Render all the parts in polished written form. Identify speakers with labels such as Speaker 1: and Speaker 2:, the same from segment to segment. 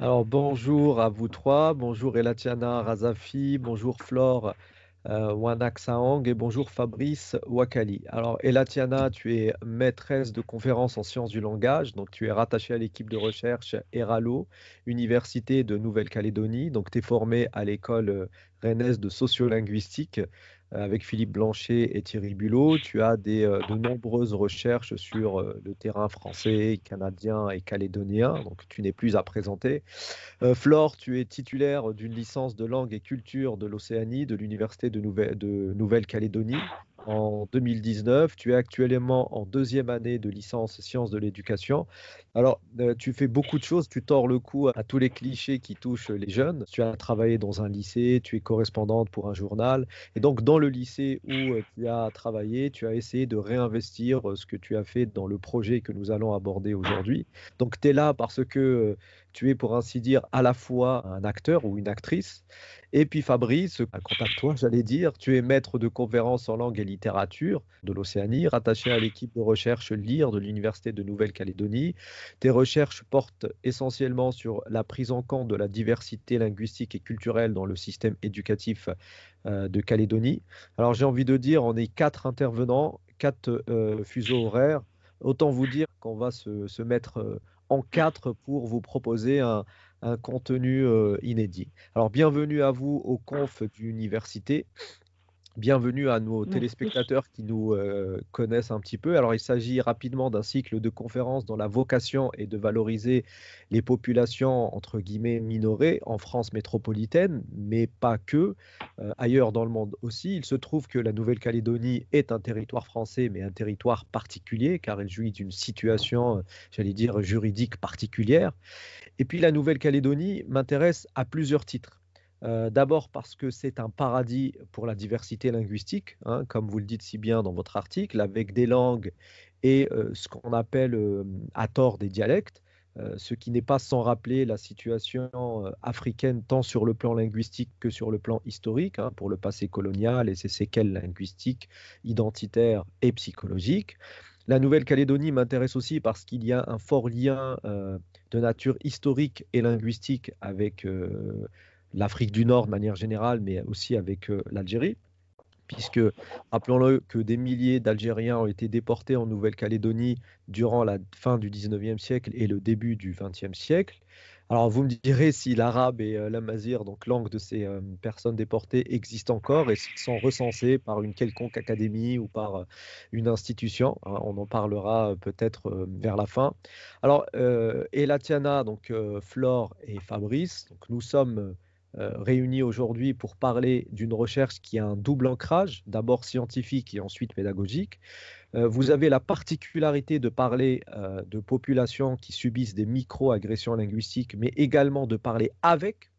Speaker 1: Alors bonjour à vous trois, bonjour Elatiana Razafi, bonjour Flore Wanak Saang et bonjour Fabrice Wakali. Alors Elatiana, tu es maîtresse de conférences en sciences du langage, donc tu es rattachée à l'équipe de recherche ERALO, Université de Nouvelle-Calédonie, donc tu es formée à l'école rennaise de sociolinguistique avec Philippe Blanchet et Thierry Bulot. Tu as de nombreuses recherches sur le terrain français, canadien et calédonien, donc tu n'es plus à présenter. Flore, tu es titulaire d'une licence de langue et culture de l'Océanie de l'Université de Nouvelle-Calédonie en 2019. Tu es actuellement en deuxième année de licence sciences de l'éducation. Alors, tu fais beaucoup de choses, tu tords le cou à tous les clichés qui touchent les jeunes. Tu as travaillé dans un lycée, tu es correspondante pour un journal. Et donc, dans le lycée où tu as travaillé, tu as essayé de réinvestir ce que tu as fait dans le projet que nous allons aborder aujourd'hui. Donc, tu es là parce que tu es, pour ainsi dire, à la fois un acteur ou une actrice. Et puis Fabrice, quant à toi, j'allais dire, tu es maître de conférences en langue et littérature de l'Océanie, rattaché à l'équipe de recherche LIRE de l'Université de Nouvelle-Calédonie. Tes recherches portent essentiellement sur la prise en compte de la diversité linguistique et culturelle dans le système éducatif de Calédonie. Alors j'ai envie de dire, on est quatre intervenants, quatre fuseaux horaires. Autant vous dire qu'on va se mettre en quatre pour vous proposer un contenu inédit. Alors bienvenue à vous au conf d'université. Bienvenue à nos
Speaker 2: Merci.
Speaker 1: téléspectateurs qui nous connaissent un petit peu. Alors, il s'agit rapidement d'un cycle de conférences dont la vocation est de valoriser les populations, entre guillemets, minorées en France métropolitaine, mais pas que, ailleurs dans le monde aussi. Il se trouve que la Nouvelle-Calédonie est un territoire français, mais un territoire particulier, car elle jouit d'une situation, j'allais dire, juridique particulière. Et puis la Nouvelle-Calédonie m'intéresse à plusieurs titres. D'abord parce que c'est un paradis pour la diversité linguistique, hein, comme vous le dites si bien dans votre article, avec des langues et ce qu'on appelle à tort des dialectes, ce qui n'est pas sans rappeler la situation africaine tant sur le plan linguistique que sur le plan historique, hein, pour le passé colonial et ses séquelles linguistiques, identitaires et psychologiques. La Nouvelle-Calédonie m'intéresse aussi parce qu'il y a un fort lien de nature historique et linguistique avec l'Afrique du Nord de manière générale, mais aussi avec l'Algérie, puisque rappelons-le que des milliers d'Algériens ont été déportés en Nouvelle-Calédonie durant la fin du 19e siècle et le début du 20e siècle. Alors vous me direz si l'arabe et l'amazigh, donc langue de ces personnes déportées, existent encore et s'ils sont recensés par une quelconque académie ou par une institution, hein. On en parlera peut-être vers la fin. Alors, Elatiana, donc Flore et Fabrice, donc nous sommes réunis aujourd'hui pour parler d'une recherche qui a un double ancrage, d'abord scientifique et ensuite pédagogique. Vous avez la particularité de parler de populations qui subissent des micro-agressions linguistiques, mais également de parler avec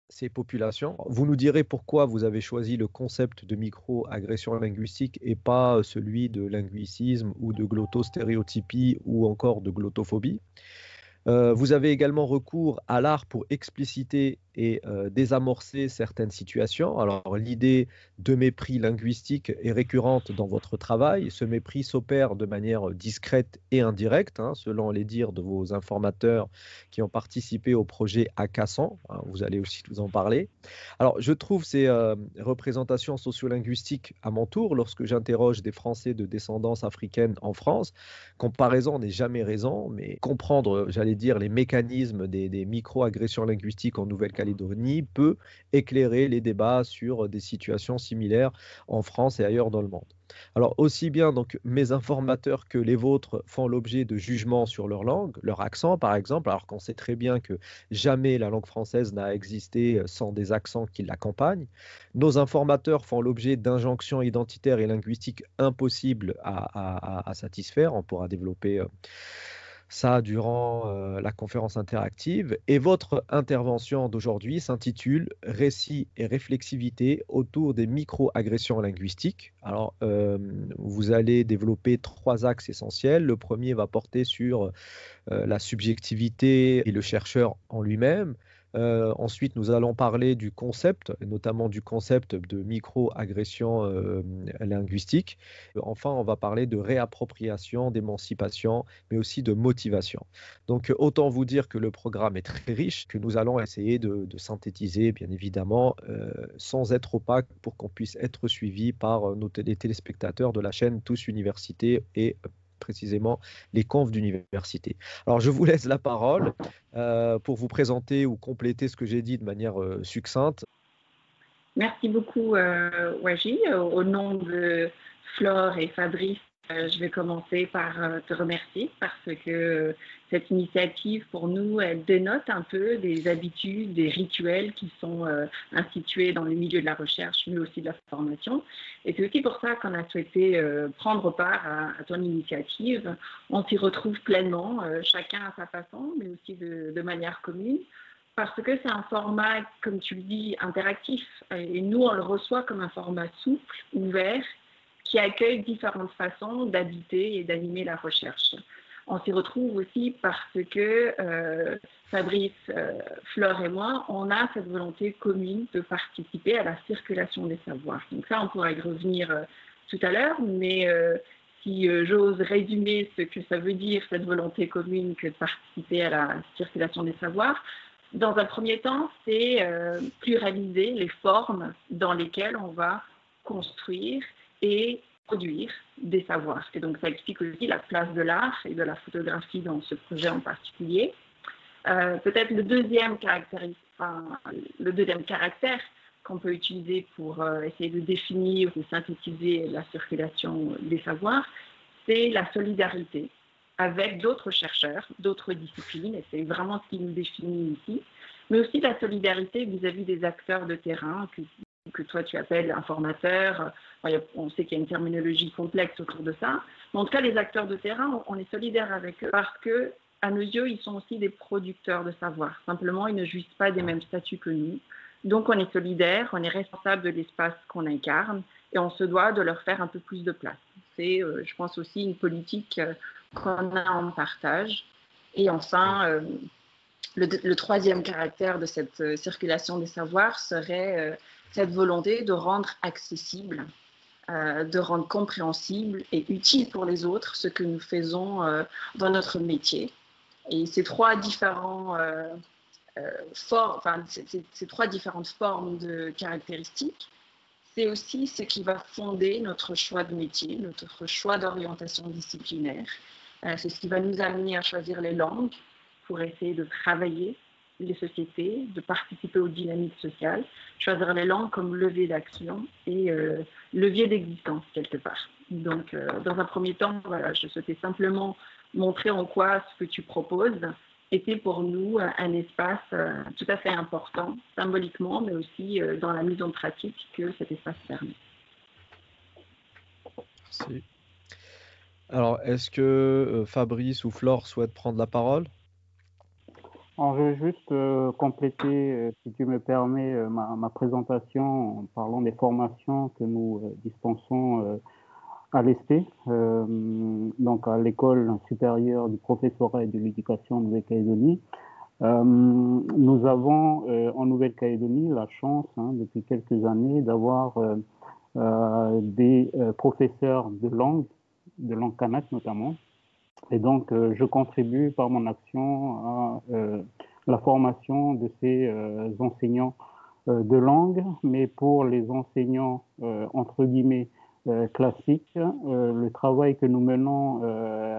Speaker 1: ces populations. Vous nous direz pourquoi vous avez choisi le concept de micro-agression linguistique et pas celui de linguicisme ou de glottostéréotypie ou encore de glottophobie. Vous avez également recours à l'art pour expliciter et désamorcer certaines situations. Alors, l'idée de mépris linguistique est récurrente dans votre travail. Ce mépris s'opère de manière discrète et indirecte, hein, selon les dires de vos informateurs qui ont participé au projet AK100, hein, vous allez aussi nous en parler. Alors, je trouve ces représentations sociolinguistiques à mon tour lorsque j'interroge des Français de descendance africaine en France. Comparaison n'est jamais raison, mais comprendre, j'allais dire, les mécanismes des micro-agressions linguistiques en Nouvelle-Calédonie peut éclairer les débats sur des situations similaires en France et ailleurs dans le monde. Alors, aussi bien donc mes informateurs que les vôtres font l'objet de jugements sur leur langue, leur accent par exemple, alors qu'on sait très bien que jamais la langue française n'a existé sans des accents qui l'accompagnent. Nos informateurs font l'objet d'injonctions identitaires et linguistiques impossibles à satisfaire. On pourra développer ça durant la conférence interactive. Et votre intervention d'aujourd'hui s'intitule Récit et réflexivité autour des micro-agressions linguistiques. Alors, vous allez développer trois axes essentiels. Le premier va porter sur la subjectivité et le chercheur en lui-même. Ensuite, nous allons parler du concept, et notamment du concept de micro-agression linguistique. Enfin, on va parler de réappropriation, d'émancipation, mais aussi de motivation. Donc, autant vous dire que le programme est très riche, que nous allons essayer de synthétiser, bien évidemment, sans être opaque pour qu'on puisse être suivi par les téléspectateurs de la chaîne Tous Université et précisément les confs d'université. Alors, je vous laisse la parole pour vous présenter ou compléter ce que j'ai dit de manière succincte.
Speaker 2: Merci beaucoup, Waji. Au nom de Flore et Fabrice, je vais commencer par te remercier parce que cette initiative, pour nous, elle dénote un peu des habitudes, des rituels qui sont institués dans le milieu de la recherche, mais aussi de la formation. Et c'est aussi pour ça qu'on a souhaité prendre part à ton initiative. On s'y retrouve pleinement, chacun à sa façon, mais aussi de manière commune. Parce que c'est un format, comme tu le dis, interactif. Et nous, on le reçoit comme un format souple, ouvert, qui accueille différentes façons d'habiter et d'animer la recherche. On s'y retrouve aussi parce que Fabrice, Flore et moi, on a cette volonté commune de participer à la circulation des savoirs. Donc ça, on pourra y revenir tout à l'heure, mais si j'ose résumer ce que ça veut dire, cette volonté commune que de participer à la circulation des savoirs, dans un premier temps, c'est pluraliser les formes dans lesquelles on va construire et produire des savoirs. Et donc, ça explique aussi la place de l'art et de la photographie dans ce projet en particulier. Peut-être le deuxième caractère qu'on peut utiliser pour essayer de définir ou synthétiser la circulation des savoirs, c'est la solidarité avec d'autres chercheurs, d'autres disciplines, et c'est vraiment ce qui nous définit ici, mais aussi la solidarité vis-à-vis des acteurs de terrain que toi tu appelles informateurs. On sait qu'il y a une terminologie complexe autour de ça, mais en tout cas les acteurs de terrain, on est solidaires avec eux parce que, à nos yeux, ils sont aussi des producteurs de savoir. Simplement, ils ne jouissent pas des mêmes statuts que nous. Donc on est solidaires, on est responsable de l'espace qu'on incarne, et on se doit de leur faire un peu plus de place. C'est, je pense, aussi une politique qu'on a en partage. Et enfin, le troisième caractère de cette circulation des savoirs serait cette volonté de rendre accessible, de rendre compréhensible et utile pour les autres ce que nous faisons dans notre métier. Et ces trois différentes formes de caractéristiques, c'est aussi ce qui va fonder notre choix de métier, notre choix d'orientation disciplinaire. C'est ce qui va nous amener à choisir les langues pour essayer de travailler les sociétés, de participer aux dynamiques sociales, choisir les langues comme levier d'action et levier d'existence quelque part. Donc, dans un premier temps, voilà, je souhaitais simplement montrer en quoi ce que tu proposes était pour nous un espace tout à fait important, symboliquement, mais aussi dans la mise en pratique que cet espace permet.
Speaker 1: Merci. Alors, est-ce que Fabrice ou Flore souhaitent prendre la parole?
Speaker 3: Alors, je vais juste compléter, si tu me permets, ma présentation en parlant des formations que nous dispensons à l'ESP, donc à l'École supérieure du professorat et de l'éducation en Nouvelle-Calédonie. Nous avons en Nouvelle-Calédonie la chance, depuis quelques années, d'avoir des professeurs de langue kanak notamment. Et donc, je contribue par mon action à la formation de ces enseignants de langue, mais pour les enseignants, entre guillemets, classiques, le travail que nous menons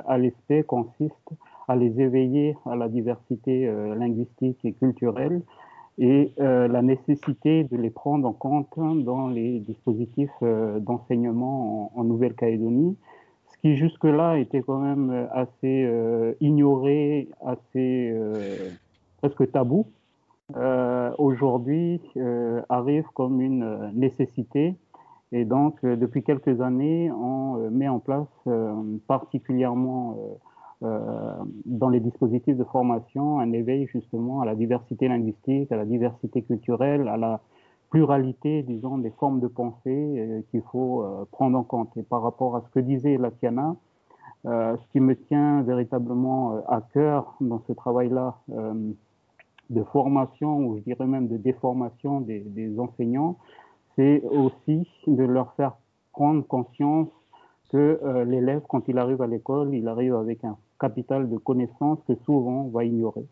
Speaker 3: à l'ESP consiste à les éveiller à la diversité linguistique et culturelle et la nécessité de les prendre en compte dans les dispositifs d'enseignement en Nouvelle-Calédonie, ce qui jusque-là était quand même assez ignoré, assez presque tabou. Aujourd'hui arrive comme une nécessité. Et donc, depuis quelques années, on met en place particulièrement dans les dispositifs de formation un éveil justement à la diversité linguistique, à la diversité culturelle, à la pluralité, disons, des formes de pensée qu'il faut prendre en compte. Et par rapport à ce que disait Latiana, ce qui me tient véritablement à cœur dans ce travail-là de formation, ou je dirais même de déformation des enseignants, c'est aussi de leur faire prendre conscience que l'élève, quand il arrive à l'école, il arrive avec un capital de connaissances que souvent on va ignorer.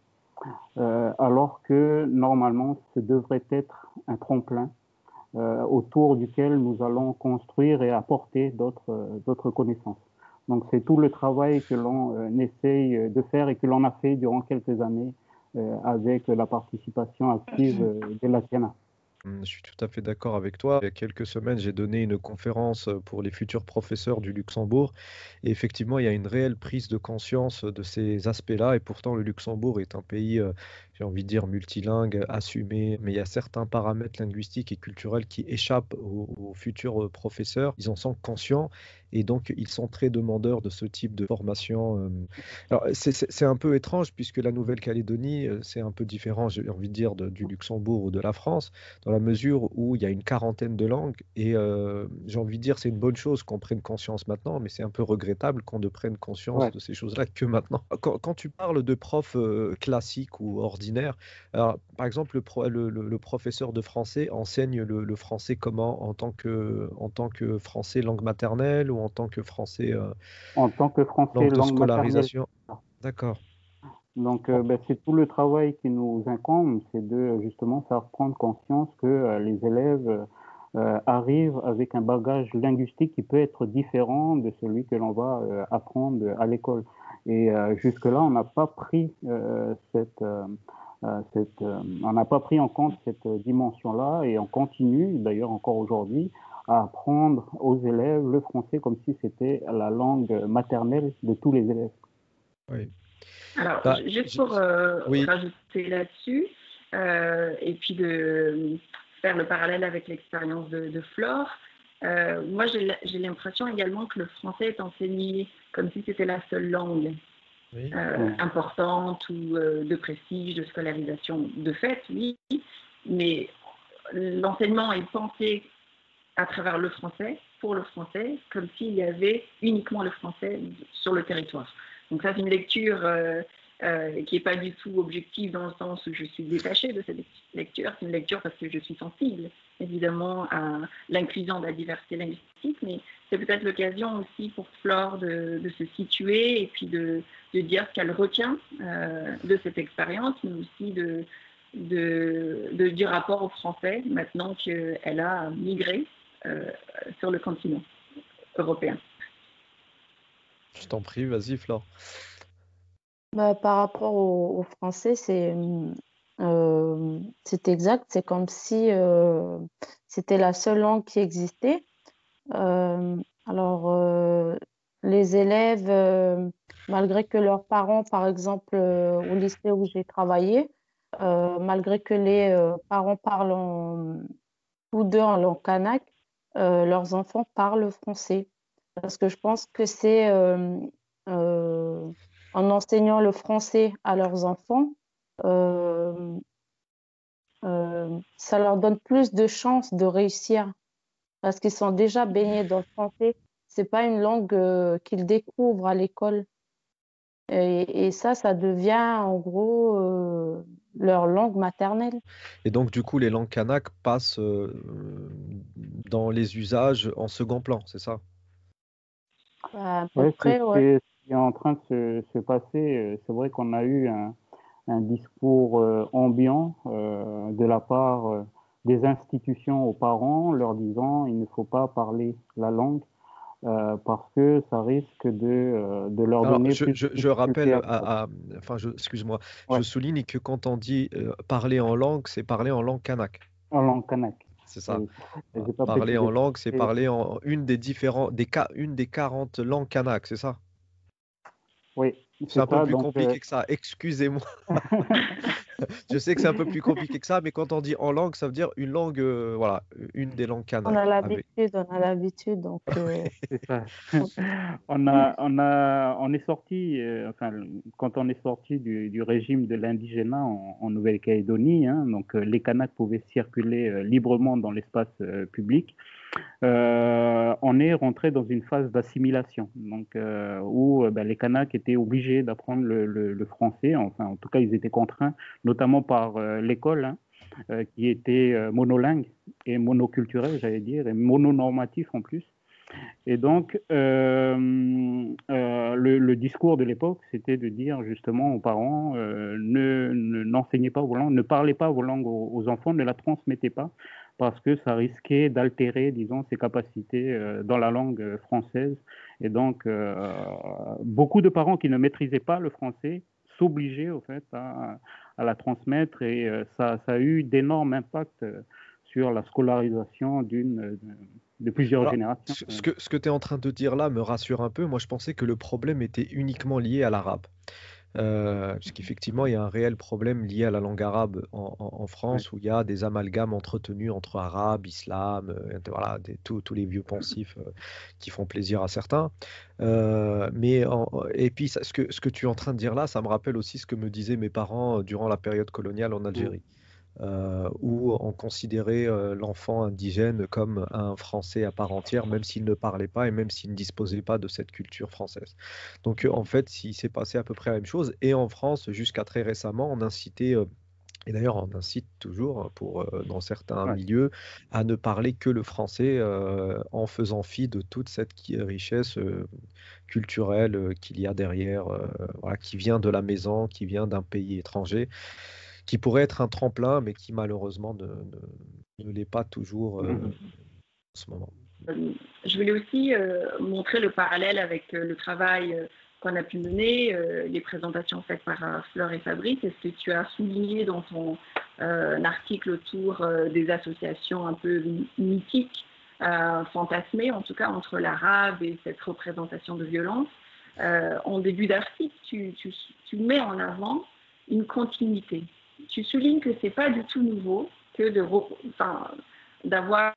Speaker 3: Alors que normalement, ce devrait être un tremplin autour duquel nous allons construire et apporter d'autres connaissances. Donc c'est tout le travail que l'on essaye de faire et que l'on a fait durant quelques années avec la participation active de l'ATIANA.
Speaker 1: Je suis tout à fait d'accord avec toi. Il y a quelques semaines, j'ai donné une conférence pour les futurs professeurs du Luxembourg. Et effectivement, il y a une réelle prise de conscience de ces aspects-là. Et pourtant, le Luxembourg est un pays, j'ai envie de dire, multilingue, assumé. Mais il y a certains paramètres linguistiques et culturels qui échappent aux futurs professeurs. Ils en sont conscients. Et donc, ils sont très demandeurs de ce type de formation. Alors, c'est un peu étrange puisque la Nouvelle-Calédonie, c'est un peu différent, j'ai envie de dire, du Luxembourg ou de la France, dans la mesure où il y a une quarantaine de langues. Et j'ai envie de dire, c'est une bonne chose qu'on prenne conscience maintenant, mais c'est un peu regrettable qu'on ne prenne conscience de ces choses-là que maintenant. Quand tu parles de profs classiques ou ordinaires, alors, par exemple, le professeur de français enseigne le français comment? En tant que français langue maternelle ou en tant que français
Speaker 3: En tant que français
Speaker 1: langue de
Speaker 3: langue maternelle.
Speaker 1: scolarisation? D'accord.
Speaker 3: Donc, c'est tout le travail qui nous incombe, c'est de justement faire prendre conscience que les élèves arrivent avec un bagage linguistique qui peut être différent de celui que l'on va apprendre à l'école. Et jusque-là, on n'a pas pris on n'a pas pris en compte cette dimension-là, et on continue d'ailleurs encore aujourd'hui à apprendre aux élèves le français comme si c'était la langue maternelle de tous les élèves.
Speaker 1: Oui.
Speaker 2: Alors, juste pour rajouter là-dessus, et puis de faire le parallèle avec l'expérience de Flore, moi j'ai l'impression également que le français est enseigné comme si c'était la seule langue importante ou de prestige, de scolarisation. De fait, oui, mais l'enseignement est pensé à travers le français, pour le français, comme s'il y avait uniquement le français sur le territoire. Donc ça, c'est une lecture qui n'est pas du tout objective dans le sens où je suis détachée de cette lecture. C'est une lecture parce que je suis sensible, évidemment, à l'inclusion de la diversité linguistique, mais c'est peut-être l'occasion aussi pour Flore de se situer et puis de dire ce qu'elle retient de cette expérience, mais aussi du rapport au français, maintenant qu'elle a migré sur le continent européen.
Speaker 1: Je t'en prie, vas-y Flore.
Speaker 4: Par rapport au français, c'est exact. C'est comme si c'était la seule langue qui existait. Les élèves, malgré que leurs parents, par exemple, au lycée où j'ai travaillé, malgré que les parents parlent tous deux en langue kanak, leurs enfants parlent français. Parce que je pense que c'est en enseignant le français à leurs enfants, ça leur donne plus de chances de réussir parce qu'ils sont déjà baignés dans le français. C'est pas une langue qu'ils découvrent à l'école. Et ça devient en gros leur langue maternelle.
Speaker 1: Et donc, du coup, les langues kanak passent dans les usages en second plan, c'est ça?
Speaker 4: À peu près, ouais.
Speaker 3: C'est ce qui est en train de se passer. C'est vrai qu'on a eu un discours ambiant de la part des institutions aux parents, leur disant il ne faut pas parler la langue parce que ça risque de leur donner plus de
Speaker 1: je rappelle, excuse-moi,
Speaker 3: Ouais.
Speaker 1: je souligne que quand on dit parler en langue, c'est parler en langue kanak.
Speaker 3: En langue kanak.
Speaker 1: C'est ça.
Speaker 3: J'ai pas
Speaker 1: Parler
Speaker 3: précisé.
Speaker 1: en langue, c'est parler en une des 40 langues kanak, c'est ça?
Speaker 3: Oui.
Speaker 1: C'est un peu plus compliqué que ça, excusez-moi. Je sais que c'est un peu plus compliqué que ça, mais quand on dit en langue, ça veut dire une langue, voilà, une des langues kanak.
Speaker 4: On a l'habitude, donc.
Speaker 3: C'est ça. On est sorti, quand on est sorti du régime de l'indigénat en Nouvelle-Calédonie, hein, donc les Kanaks pouvaient circuler librement dans l'espace public. On est rentré dans une phase d'assimilation, donc où les Kanaks étaient obligés obligés d'apprendre le français. Enfin, en tout cas, ils étaient contraints, notamment par l'école, qui était monolingue et monoculturelle, j'allais dire, et mononormatif en plus. Et donc, le discours de l'époque, c'était de dire justement aux parents, n'enseignez pas vos langues, ne parlez pas vos langues aux enfants, ne la transmettez pas, parce que ça risquait d'altérer, disons, ses capacités dans la langue française. Et donc, beaucoup de parents qui ne maîtrisaient pas le français s'obligeaient, au fait, à la transmettre, et ça a eu d'énormes impacts sur la scolarisation de plusieurs
Speaker 1: Alors,
Speaker 3: générations.
Speaker 1: ce que tu es en train de dire là me rassure un peu. Moi, je pensais que le problème était uniquement lié à l'arabe. Parce qu'effectivement, il y a un réel problème lié à la langue arabe en
Speaker 3: Ouais.
Speaker 1: France, où il y a des amalgames entretenus entre arabe, islam, voilà, tous les vieux poncifs qui font plaisir à certains. Et puis, ce que tu es en train de dire là, ça me rappelle aussi ce que me disaient mes parents durant la période coloniale en Algérie, où on considérait l'enfant indigène comme un Français à part entière, même s'il ne parlait pas et même s'il ne disposait pas de cette culture française. Donc en fait, il s'est passé à peu près la même chose. Et en France, jusqu'à très récemment, on incitait, et d'ailleurs on incite toujours dans certains
Speaker 3: Ouais.
Speaker 1: milieux, à ne parler que le français, en faisant fi de toute cette richesse culturelle qu'il y a derrière, voilà, qui vient de la maison, qui vient d'un pays étranger, qui pourrait être un tremplin, mais qui malheureusement ne l'est pas toujours en ce moment.
Speaker 2: Je voulais aussi montrer le parallèle avec le travail qu'on a pu mener, les présentations faites par Fleur et Fabrice, et ce que tu as souligné dans ton article autour des associations un peu mythiques, fantasmées en tout cas, entre l'arabe et cette représentation de violence. En début d'article, tu mets en avant une continuité. Tu soulignes que ce n'est pas du tout nouveau que d'avoir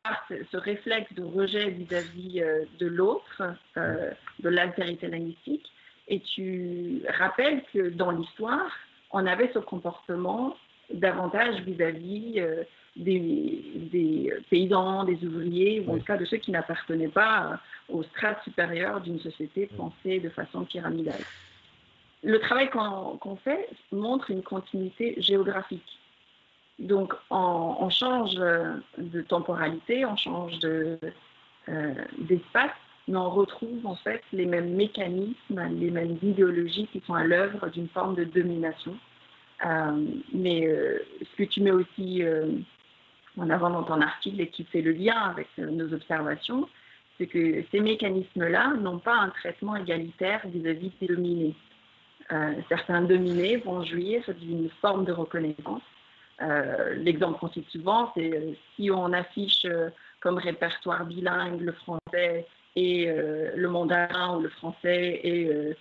Speaker 2: ce réflexe de rejet vis-à-vis de l'autre, de l'altérité linguistique, et tu rappelles que dans l'histoire, on avait ce comportement davantage vis-à-vis des paysans, des ouvriers, ou en tout cas de ceux qui n'appartenaient pas aux strates supérieures d'une société pensée de façon pyramidale. Le travail qu'on fait montre une continuité géographique. Donc, on change de temporalité, on change d'espace, mais on retrouve en fait les mêmes mécanismes, les mêmes idéologies qui sont à l'œuvre d'une forme de domination. Mais ce que tu mets aussi en avant dans ton article et qui fait le lien avec nos observations, c'est que ces mécanismes-là n'ont pas un traitement égalitaire vis-à-vis des dominés. Certains dominés vont jouir d'une forme de reconnaissance. L'exemple qu'on cite souvent, c'est si on affiche comme répertoire bilingue le français et le mandarin, ou le français et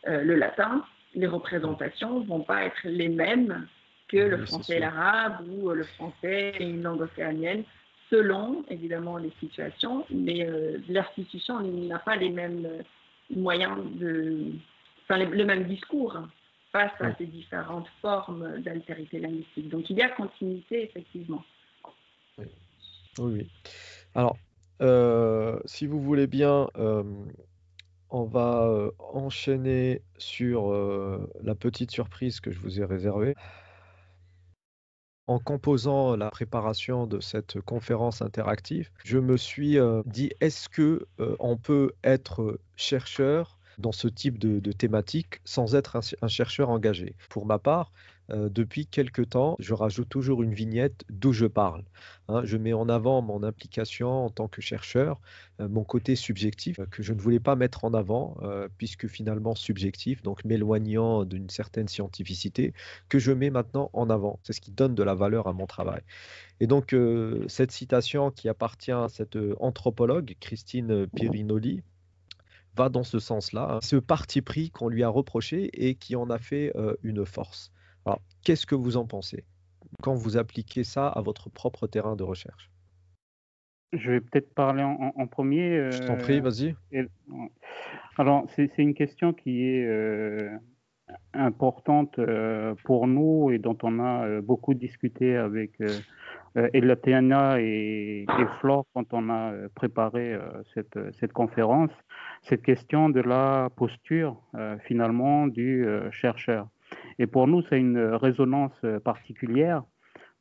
Speaker 2: le latin, les représentations ne vont pas être les mêmes que le français et l'arabe, ou le français et une langue océanienne, selon évidemment les situations, mais l'institution n'a pas les mêmes moyens le même discours face à ces différentes formes d'altérité linguistique. Donc il y a continuité, effectivement.
Speaker 1: Oui. Alors, si vous voulez bien, on va enchaîner sur la petite surprise que je vous ai réservée. En composant la préparation de cette conférence interactive, je me suis dit, est-ce que on peut être chercheur dans ce type de thématique sans être un chercheur engagé? Pour ma part, depuis quelque temps, je rajoute toujours une vignette d'où je parle. Hein. Je mets en avant mon implication en tant que chercheur, mon côté subjectif que je ne voulais pas mettre en avant, puisque finalement subjectif, donc m'éloignant d'une certaine scientificité, que je mets maintenant en avant. C'est ce qui donne de la valeur à mon travail. Et donc, cette citation qui appartient à cette anthropologue, Christine Pirinoli, va dans ce sens-là, hein. Ce parti pris qu'on lui a reproché et qui en a fait une force. Alors, qu'est-ce que vous en pensez quand vous appliquez ça à votre propre terrain de recherche?
Speaker 3: Je vais peut-être parler en premier.
Speaker 1: Je t'en prie, vas-y.
Speaker 3: Alors, c'est une question qui est importante pour nous et dont on a beaucoup discuté avec Elatiana et Flore quand on a préparé cette conférence, cette question de la posture finalement du chercheur. Et pour nous, c'est une résonance particulière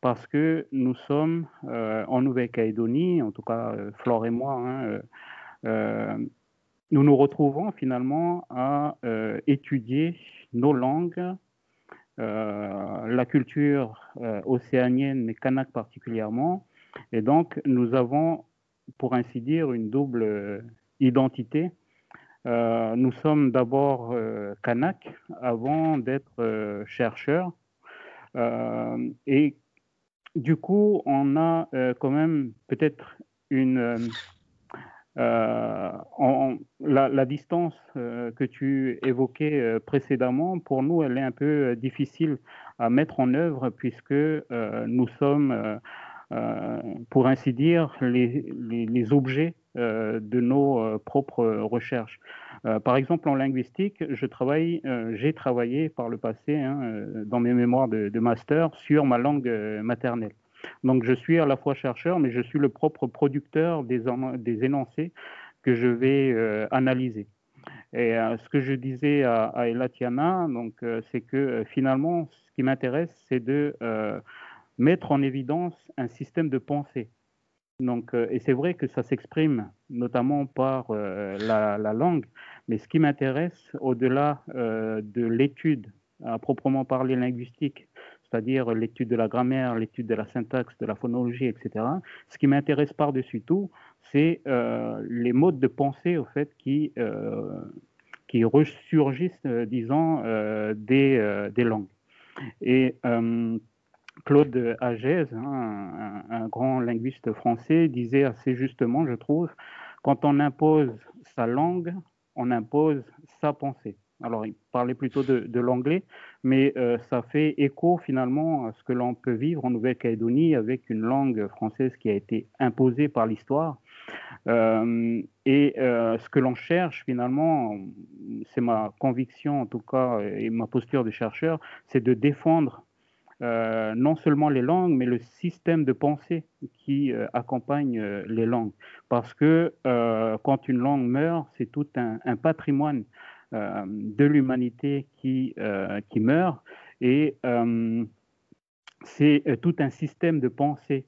Speaker 3: parce que nous sommes en Nouvelle-Calédonie, en tout cas Flore et moi, nous nous retrouvons finalement à étudier nos langues, la culture océanienne, mais kanak particulièrement. Et donc, nous avons, pour ainsi dire, une double identité. Nous sommes d'abord kanak avant d'être chercheurs. Et du coup, on a quand même peut-être une... la distance que tu évoquais précédemment, pour nous, elle est un peu difficile à mettre en œuvre puisque nous sommes, pour ainsi dire, les objets de nos propres recherches. Par exemple, en linguistique, j'ai travaillé par le passé dans mes mémoires de master sur ma langue maternelle. Donc, je suis à la fois chercheur, mais je suis le propre producteur des énoncés que je vais analyser. Et ce que je disais à Elatiana, c'est que finalement, ce qui m'intéresse, c'est de mettre en évidence un système de pensée. Donc, et c'est vrai que ça s'exprime notamment par la langue, mais ce qui m'intéresse, au-delà de l'étude à proprement parler linguistique, c'est-à-dire l'étude de la grammaire, l'étude de la syntaxe, de la phonologie, etc. Ce qui m'intéresse par-dessus tout, c'est les modes de pensée, au fait, qui ressurgissent, disons, des langues. Et Claude Agez, un grand linguiste français, disait assez justement, je trouve, quand on impose sa langue, on impose sa pensée. Alors, il parlait plutôt de l'anglais, mais ça fait écho finalement à ce que l'on peut vivre en Nouvelle-Calédonie avec une langue française qui a été imposée par l'histoire. Ce que l'on cherche finalement, c'est ma conviction en tout cas et ma posture de chercheur, c'est de défendre non seulement les langues, mais le système de pensée qui accompagne les langues. Parce que quand une langue meurt, c'est tout un patrimoine de l'humanité qui meurt. Et c'est tout un système de pensée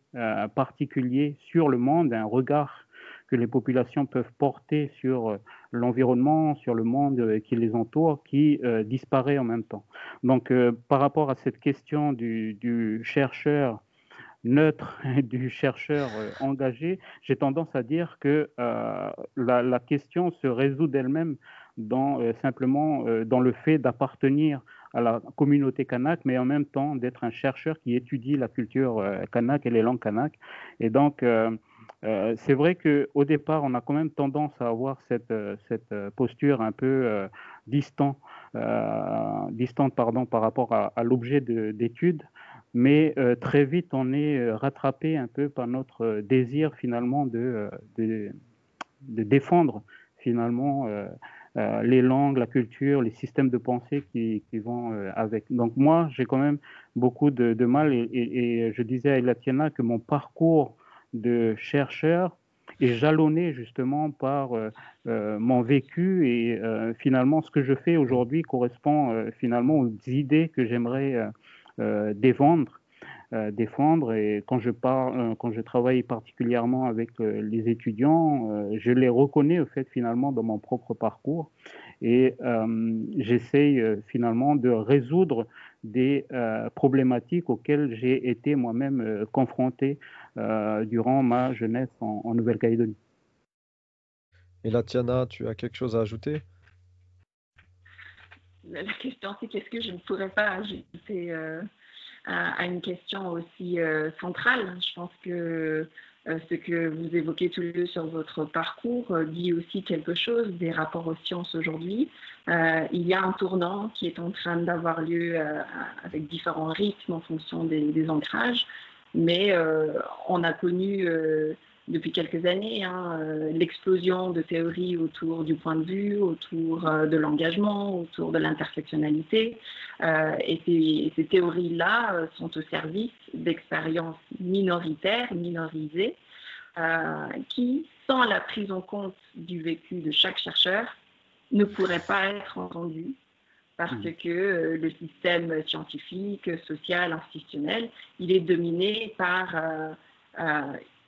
Speaker 3: particulier sur le monde, un regard que les populations peuvent porter sur l'environnement, sur le monde qui les entoure, qui disparaît en même temps. Donc, par rapport à cette question du chercheur neutre et du chercheur engagé, j'ai tendance à dire que la question se résout d'elle-même simplement dans le fait d'appartenir à la communauté kanak, mais en même temps d'être un chercheur qui étudie la culture kanak et les langues kanak. Et donc, c'est vrai qu'au départ, on a quand même tendance à avoir cette posture un peu distante par rapport à l'objet d'étude, mais très vite, on est rattrapé un peu par notre désir finalement de défendre finalement les langues, la culture, les systèmes de pensée qui vont avec. Donc moi, j'ai quand même beaucoup de mal et je disais à Elatiana que mon parcours de chercheur est jalonné justement par mon vécu et finalement ce que je fais aujourd'hui correspond finalement aux idées que j'aimerais défendre. Et quand je travaille particulièrement avec les étudiants, je les reconnais au fait finalement dans mon propre parcours et j'essaye finalement de résoudre des problématiques auxquelles j'ai été moi-même confronté durant ma jeunesse en Nouvelle-Calédonie.
Speaker 1: Et là, Tiana, tu as quelque chose à ajouter?
Speaker 2: La question, c'est qu'est-ce que je ne pourrais pas ajouter à une question aussi centrale. Je pense que ce que vous évoquez tous les deux sur votre parcours dit aussi quelque chose des rapports aux sciences aujourd'hui. Il y a un tournant qui est en train d'avoir lieu avec différents rythmes en fonction des ancrages, mais on a connu depuis quelques années, l'explosion de théories autour du point de vue, autour de l'engagement, autour de l'intersectionnalité. Et ces théories-là sont au service d'expériences minoritaires, minorisées, qui, sans la prise en compte du vécu de chaque chercheur, ne pourraient pas être entendues parce que le système scientifique, social, institutionnel, il est dominé par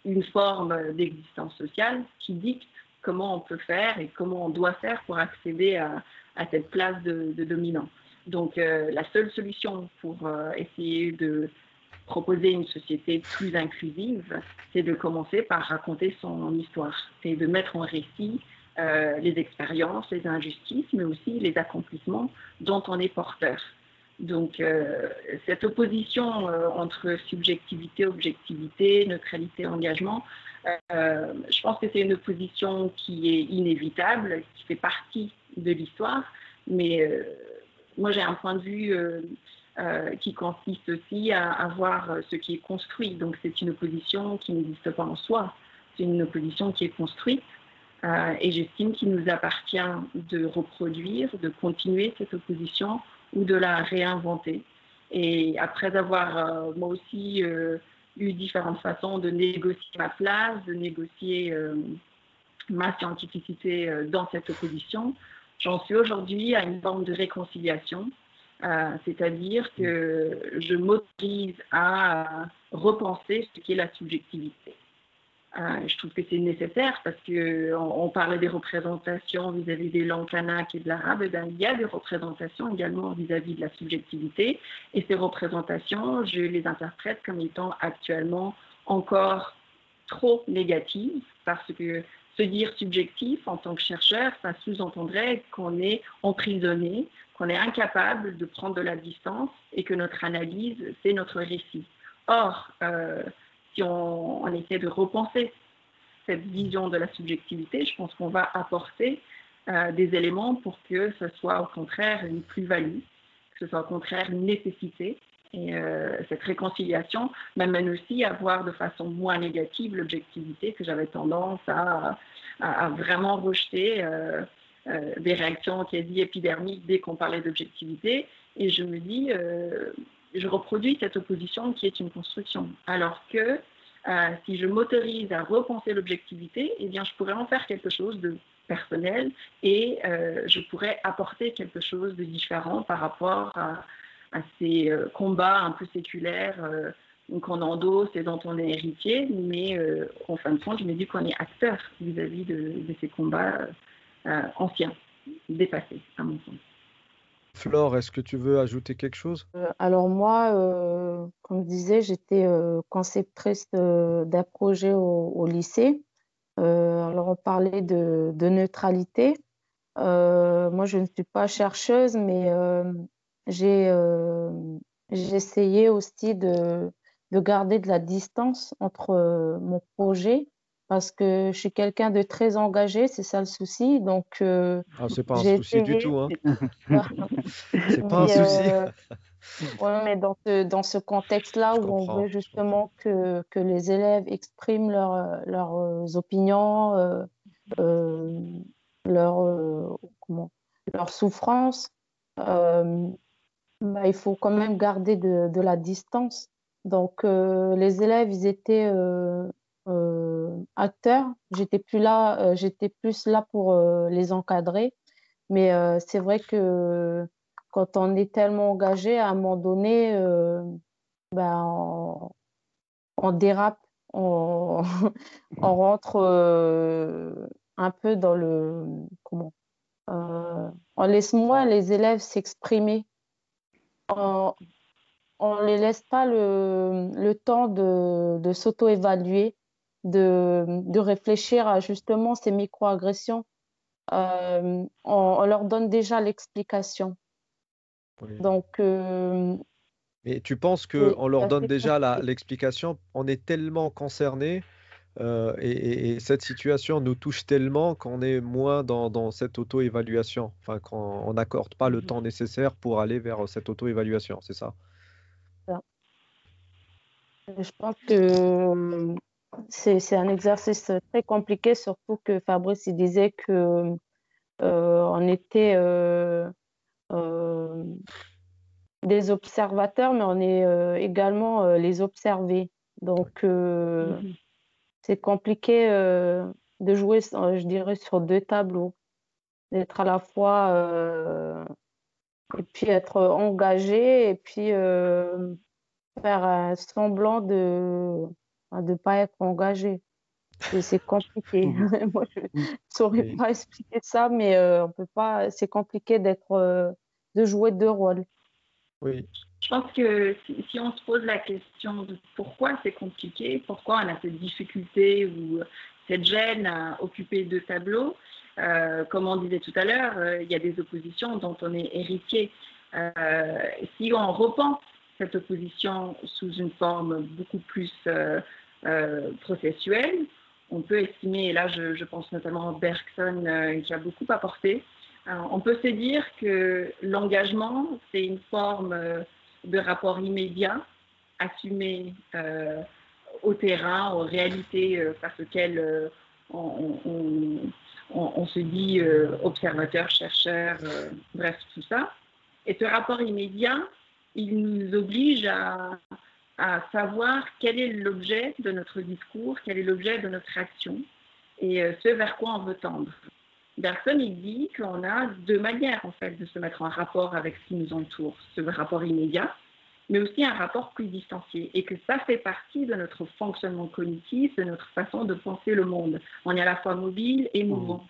Speaker 2: une forme d'existence sociale qui dicte comment on peut faire et comment on doit faire pour accéder à cette place de dominant. Donc, la seule solution pour essayer de proposer une société plus inclusive, c'est de commencer par raconter son histoire, c'est de mettre en récit les expériences, les injustices, mais aussi les accomplissements dont on est porteur. Donc, cette opposition entre subjectivité, objectivité, neutralité, engagement, je pense que c'est une opposition qui est inévitable, qui fait partie de l'histoire, mais moi j'ai un point de vue qui consiste aussi à voir ce qui est construit. Donc, c'est une opposition qui n'existe pas en soi, c'est une opposition qui est construite. Et j'estime qu'il nous appartient de reproduire, de continuer cette opposition ou de la réinventer. Et après avoir moi aussi eu différentes façons de négocier ma place, de négocier ma scientificité dans cette opposition, j'en suis aujourd'hui à une forme de réconciliation, c'est-à-dire que je m'autorise à repenser ce qu'est la subjectivité. Je trouve que c'est nécessaire parce qu'on parlait des représentations vis-à-vis des langues kanak et de l'arabe. Il y a des représentations également vis-à-vis de la subjectivité. Et ces représentations, je les interprète comme étant actuellement encore trop négatives parce que se dire subjectif en tant que chercheur, ça sous-entendrait qu'on est emprisonné, qu'on est incapable de prendre de la distance et que notre analyse, c'est notre récit. Or, si on essaie de repenser cette vision de la subjectivité, je pense qu'on va apporter des éléments pour que ce soit au contraire une plus-value, que ce soit au contraire une nécessité. Et cette réconciliation m'amène aussi à voir de façon moins négative l'objectivité que j'avais tendance à vraiment rejeter, des réactions quasi épidermiques dès qu'on parlait d'objectivité. Et je me dis... je reproduis cette opposition qui est une construction. Alors que si je m'autorise à repenser l'objectivité, eh bien, je pourrais en faire quelque chose de personnel et je pourrais apporter quelque chose de différent par rapport à ces combats un peu séculaires qu'on endosse et dont on est héritier. Mais en fin de compte, je me dis qu'on est acteur vis-à-vis de ces combats anciens, dépassés, à mon sens.
Speaker 1: Flore, est-ce que tu veux ajouter quelque chose?
Speaker 4: Alors moi, comme je disais, j'étais conceptrice d'un projet au lycée. Alors on parlait de neutralité. Moi, je ne suis pas chercheuse, mais j'ai essayé aussi de garder de la distance entre mon projet parce que je suis quelqu'un de très engagé, c'est ça le souci. Donc,
Speaker 1: c'est pas un
Speaker 4: j'ai
Speaker 1: souci du
Speaker 4: essayé.
Speaker 1: tout, hein. C'est pas un
Speaker 4: Mais,
Speaker 1: souci.
Speaker 4: ouais, mais dans ce contexte-là
Speaker 1: Je
Speaker 4: où on
Speaker 1: comprends.
Speaker 4: veut justement que les élèves expriment leurs opinions, leur souffrance, il faut quand même garder de la distance. Donc, les élèves, ils étaient acteurs. J'étais plus là pour les encadrer. Mais c'est vrai que quand on est tellement engagé, à un moment donné, on dérape, on, on rentre un peu dans on laisse moins les élèves s'exprimer. On les laisse pas le temps de s'auto-évaluer, de réfléchir à justement ces micro-agressions. On leur donne déjà l'explication.
Speaker 1: Oui.
Speaker 4: Donc,
Speaker 1: Et tu penses
Speaker 4: c'est
Speaker 1: qu'on leur donne
Speaker 4: assez
Speaker 1: déjà
Speaker 4: compliqué.
Speaker 1: l'explication, on est tellement concernés et cette situation nous touche tellement qu'on est moins dans cette auto-évaluation, enfin qu'on n'accorde pas le temps nécessaire pour aller vers cette auto-évaluation, c'est ça?
Speaker 4: Je pense que c'est un exercice très compliqué, surtout que Fabrice il disait que on était euh, des observateurs, mais on est également les observés. Donc,
Speaker 2: Mhm.
Speaker 4: c'est compliqué de jouer, je dirais, sur deux tableaux, d'être à la fois et puis être engagé et puis faire un semblant de pas être engagé. C'est compliqué.
Speaker 3: Mhm.
Speaker 4: Moi, je
Speaker 3: Oui.
Speaker 4: saurais
Speaker 1: Oui,
Speaker 4: pas expliquer ça, mais on peut pas. C'est compliqué de jouer deux rôles.
Speaker 1: oui,
Speaker 2: Je pense que si on se pose la question de pourquoi c'est compliqué, pourquoi on a cette difficulté ou cette gêne à occuper deux tableaux, comme on disait tout à l'heure, il y a des oppositions dont on est héritier. Si on repense cette opposition sous une forme beaucoup plus processuelle, on peut estimer, et là je pense notamment à Bergson qui a beaucoup apporté, on peut se dire que l'engagement, c'est une forme de rapport immédiat, assumé au terrain, aux réalités face auxquelles on se dit observateur, chercheur, bref, tout ça. Et ce rapport immédiat, il nous oblige à savoir quel est l'objet de notre discours, quel est l'objet de notre action et ce vers quoi on veut tendre. Bergson, il dit qu'on a deux manières en fait de se mettre en rapport avec ce qui nous entoure, ce rapport immédiat, mais aussi un rapport plus distancié, et que ça fait partie de notre fonctionnement cognitif, de notre façon de penser le monde. On est à la fois mobile et mouvant.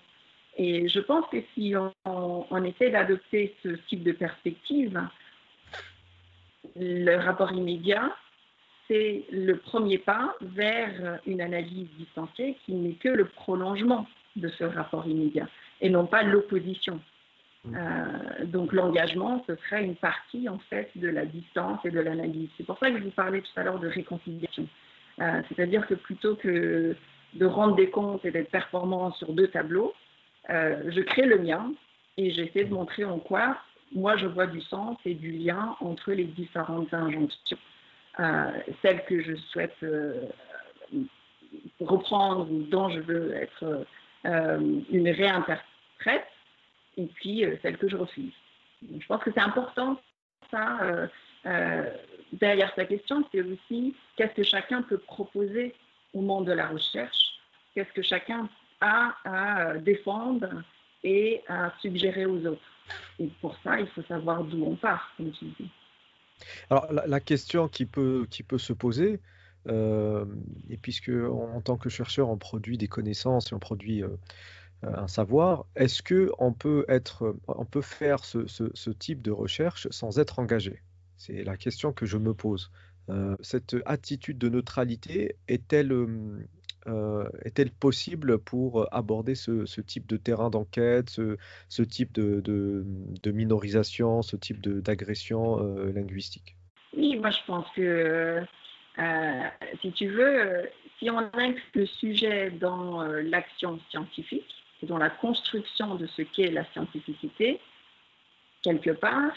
Speaker 2: Et je pense que si on essaie d'adopter ce type de perspective, le rapport immédiat, c'est le premier pas vers une analyse distanciée qui n'est que le prolongement de ce rapport immédiat et non pas l'opposition. Donc l'engagement, ce serait une partie en fait de la distance et de l'analyse. C'est pour ça que je vous parlais tout à l'heure de réconciliation. C'est-à-dire que plutôt que de rendre des comptes et d'être performant sur deux tableaux, je crée le mien et j'essaie de montrer en quoi moi je vois du sens et du lien entre les différentes injonctions. Celles que je souhaite reprendre ou dont je veux être une réinterprète, et puis celles que je refuse. Donc, je pense que c'est important, ça, derrière sa question, c'est aussi qu'est-ce que chacun peut proposer au monde de la recherche, qu'est-ce que chacun a à défendre et à suggérer aux autres. Et pour ça, il faut savoir d'où on part, comme tu dis.
Speaker 1: alors la question qui peut se poser, et puisque en tant que chercheur, on produit des connaissances et on produit un savoir, est-ce que on peut faire ce type de recherche sans être engagé? C'est la question que je me pose. Cette attitude de neutralité est-elle possible pour aborder ce type de terrain d'enquête, ce type de minorisation, ce type d'agression linguistique?
Speaker 2: Oui, moi je pense que, si tu veux, si on inclut le sujet dans l'action scientifique, et dans la construction de ce qu'est la scientificité, quelque part,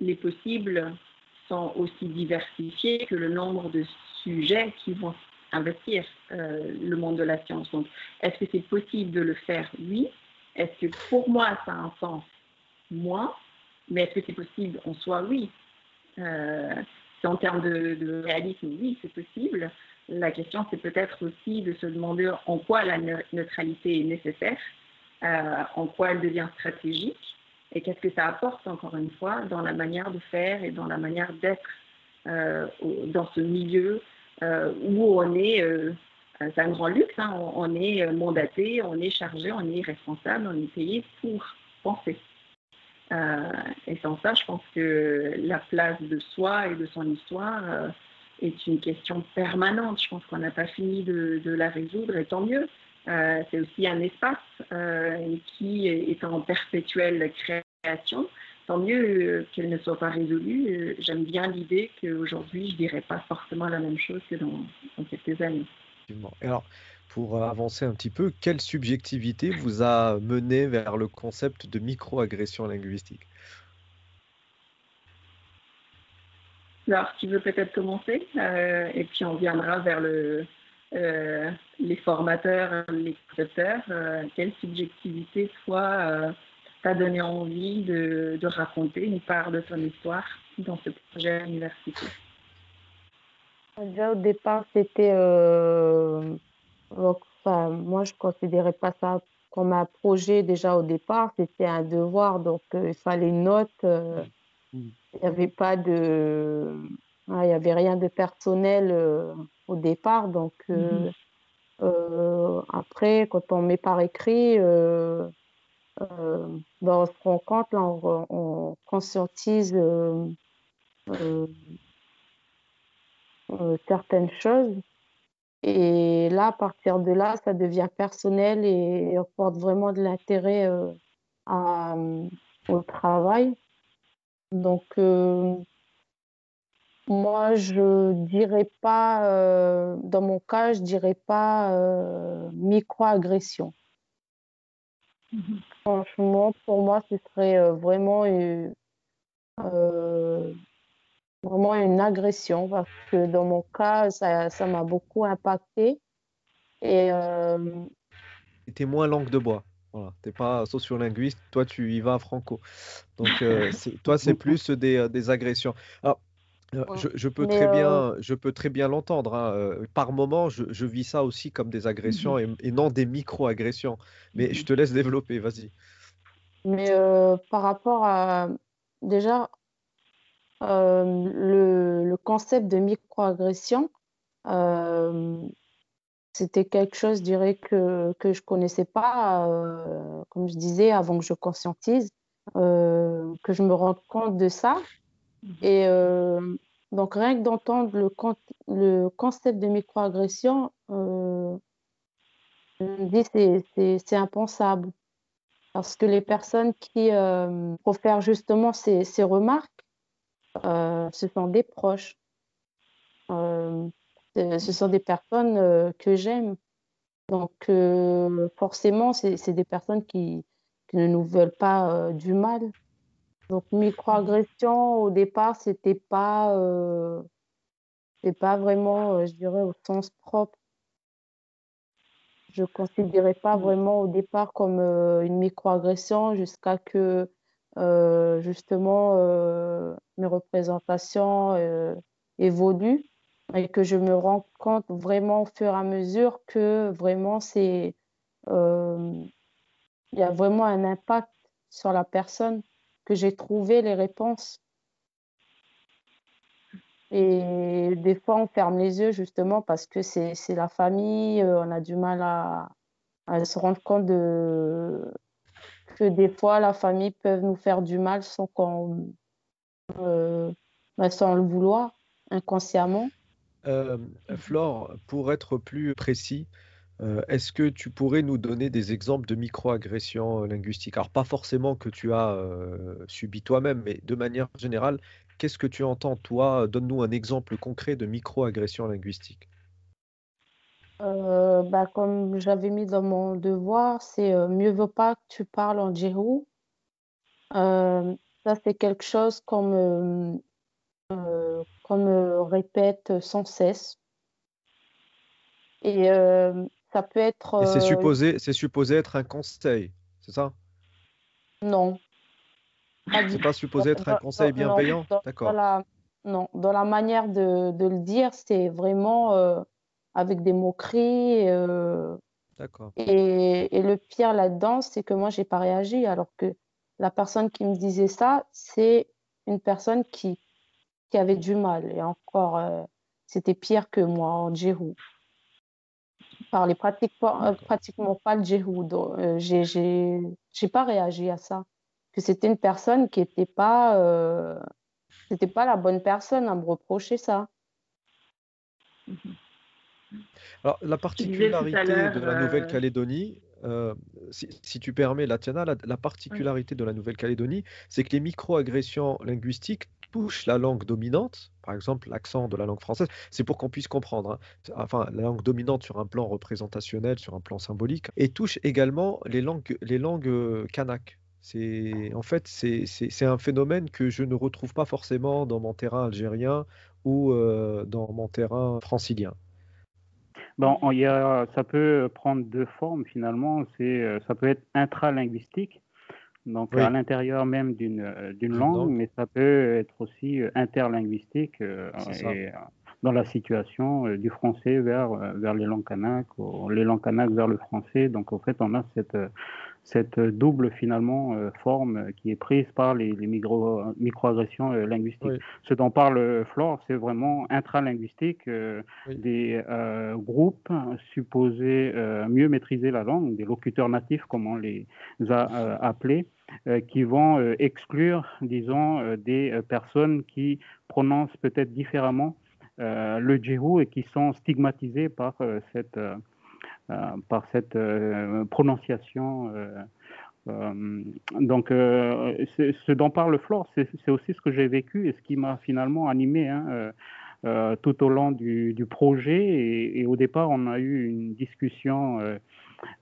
Speaker 2: les possibles sont aussi diversifiés que le nombre de sujets qui vont investir le monde de la science. Donc, est-ce que c'est possible de le faire? Oui. Est-ce que pour moi, ça a un sens? Moi. Mais est-ce que c'est possible en soi? Oui. Euh, en termes de réalisme, oui, c'est possible. La question, c'est peut-être aussi de se demander en quoi la neutralité est nécessaire, en quoi elle devient stratégique, et qu'est-ce que ça apporte, encore une fois, dans la manière de faire et dans la manière d'être dans ce milieu où on est, c'est un grand luxe, hein, on est mandaté, on est chargé, on est responsable, on est payé pour penser. Et sans ça, je pense que la place de soi et de son histoire est une question permanente. Je pense qu'on n'a pas fini de la résoudre, et tant mieux. C'est aussi un espace qui est en perpétuelle création. Tant mieux qu'elle ne soit pas résolue. J'aime bien l'idée qu'aujourd'hui, je ne dirais pas forcément la même chose que dans quelques années.
Speaker 1: Effectivement. Et alors, pour avancer un petit peu, quelle subjectivité vous a mené vers le concept de microagression linguistique?
Speaker 2: Alors, tu veux peut-être commencer et puis on viendra vers les formateurs, les concepteurs, quelle subjectivité, toi, t'a donné envie de raconter une part de ton histoire dans ce projet à l'université?
Speaker 4: Déjà au départ, c'était donc, enfin, moi je considérais pas ça comme un projet déjà au départ, c'était un devoir, donc il fallait une note.
Speaker 3: Mm.
Speaker 4: Il y avait pas de, il y avait rien de personnel au départ, donc après quand on met par écrit, ben, on se rend compte là, on conscientise euh, certaines choses. Et là, à partir de là, ça devient personnel et on porte vraiment de l'intérêt à, au travail. Donc, moi, je dirais pas, dans mon cas, je dirais pas microagression. Franchement, pour moi, ce serait euh, vraiment une agression parce que dans mon cas, ça m'a beaucoup impacté. Et
Speaker 1: T'es moins langue de bois. Voilà, t'es pas sociolinguiste, toi tu y vas à franco. Donc toi c'est plus des agressions. Alors,
Speaker 4: mais
Speaker 1: je peux très bien l'entendre, hein. Par moment, je vis ça aussi comme des agressions et non des micro-agressions. Mais je te laisse développer, vas-y.
Speaker 4: par rapport à déjà le concept de microagression, euh, c'était quelque chose, je dirais, que je connaissais pas, comme je disais, avant que je conscientise, que je me rende compte de ça. Et donc, rien que d'entendre le concept de microagression, je me dis c'est impensable. Parce que les personnes qui profèrent justement ces remarques, ce sont des proches. Euh, ce sont des personnes que j'aime. Donc, forcément, c'est des personnes qui ne nous veulent pas du mal. Donc, microagression, au départ, c'est pas vraiment, je dirais, au sens propre. Je considérais pas vraiment au départ comme une microagression jusqu'à que, justement, mes représentations évoluent et que je me rends compte vraiment au fur et à mesure que vraiment euh, il y a vraiment un impact sur la personne, que j'ai trouvé les réponses. Et des fois, on ferme les yeux justement parce que c'est la famille, on a du mal à se rendre compte que des fois, la famille peut nous faire du mal euh, sans le vouloir, inconsciemment.
Speaker 1: Euh, Flore, pour être plus précis, est-ce que tu pourrais nous donner des exemples de micro-agressions linguistiques? Alors, pas forcément que tu as subi toi-même, mais de manière générale, qu'est-ce que tu entends, toi? Donne-nous un exemple concret de micro-agression linguistique.
Speaker 4: Bah, comme j'avais mis dans mon devoir, c'est mieux vaut pas que tu parles en djihou. Euh, Ça, c'est quelque chose qu'on me répète sans cesse. Et ça peut être
Speaker 1: Et c'est supposé être un conseil, c'est ça?
Speaker 4: non, pas du
Speaker 1: C'est pas supposé être un conseil
Speaker 4: non,
Speaker 1: bienveillant? D'accord,
Speaker 4: non, dans la manière de le dire, c'est vraiment avec des moqueries.
Speaker 1: d'accord.
Speaker 4: Et le pire là-dedans, c'est que moi, j'ai pas réagi, alors que la personne qui me disait ça, c'est une personne qui avait du mal. Et encore, c'était pire que moi en djihad. Je parlais
Speaker 1: D'accord.
Speaker 4: pratiquement pas le djihad. Donc, j'ai pas réagi à ça. Que c'était une personne qui était pas, c'était pas la bonne personne à me reprocher ça.
Speaker 1: Alors, la
Speaker 2: Tu disais tout à
Speaker 1: particularité de
Speaker 2: l'heure,
Speaker 1: la Nouvelle-Calédonie, si tu permets, Latiana, la
Speaker 2: oui.
Speaker 1: particularité de la Nouvelle-Calédonie, c'est que les micro-agressions linguistiques touchent la langue dominante, par exemple l'accent de la langue française, c'est pour qu'on puisse comprendre, hein. Enfin, la langue dominante sur un plan représentationnel, sur un plan symbolique, et touche également les langues kanak. En fait, c'est un phénomène que je ne retrouve pas forcément dans mon terrain algérien ou dans mon terrain francilien.
Speaker 3: Bon, ça peut prendre deux formes finalement. Ça peut être intralinguistique, donc à
Speaker 1: Oui,
Speaker 3: l'intérieur même d'une
Speaker 1: d'une
Speaker 3: langue,
Speaker 1: langue,
Speaker 3: mais ça peut être aussi interlinguistique
Speaker 1: c'est ça.
Speaker 3: et dans la situation du français vers les langues kanak, ou les langues kanak vers le français. Donc en fait, on a cette double finalement forme qui est prise par les microagressions linguistiques.
Speaker 1: Oui,
Speaker 3: Ce dont parle Flore, c'est vraiment intralinguistique,
Speaker 1: oui,
Speaker 3: des groupes supposés mieux maîtriser la langue, des locuteurs natifs comme on les a appelés, qui vont exclure, disons, des personnes qui prononcent peut-être différemment le djihou et qui sont stigmatisées par cette prononciation. Donc, ce dont parle Flore, c'est aussi ce que j'ai vécu et ce qui m'a finalement animé tout au long du projet. Et au départ, on a eu une discussion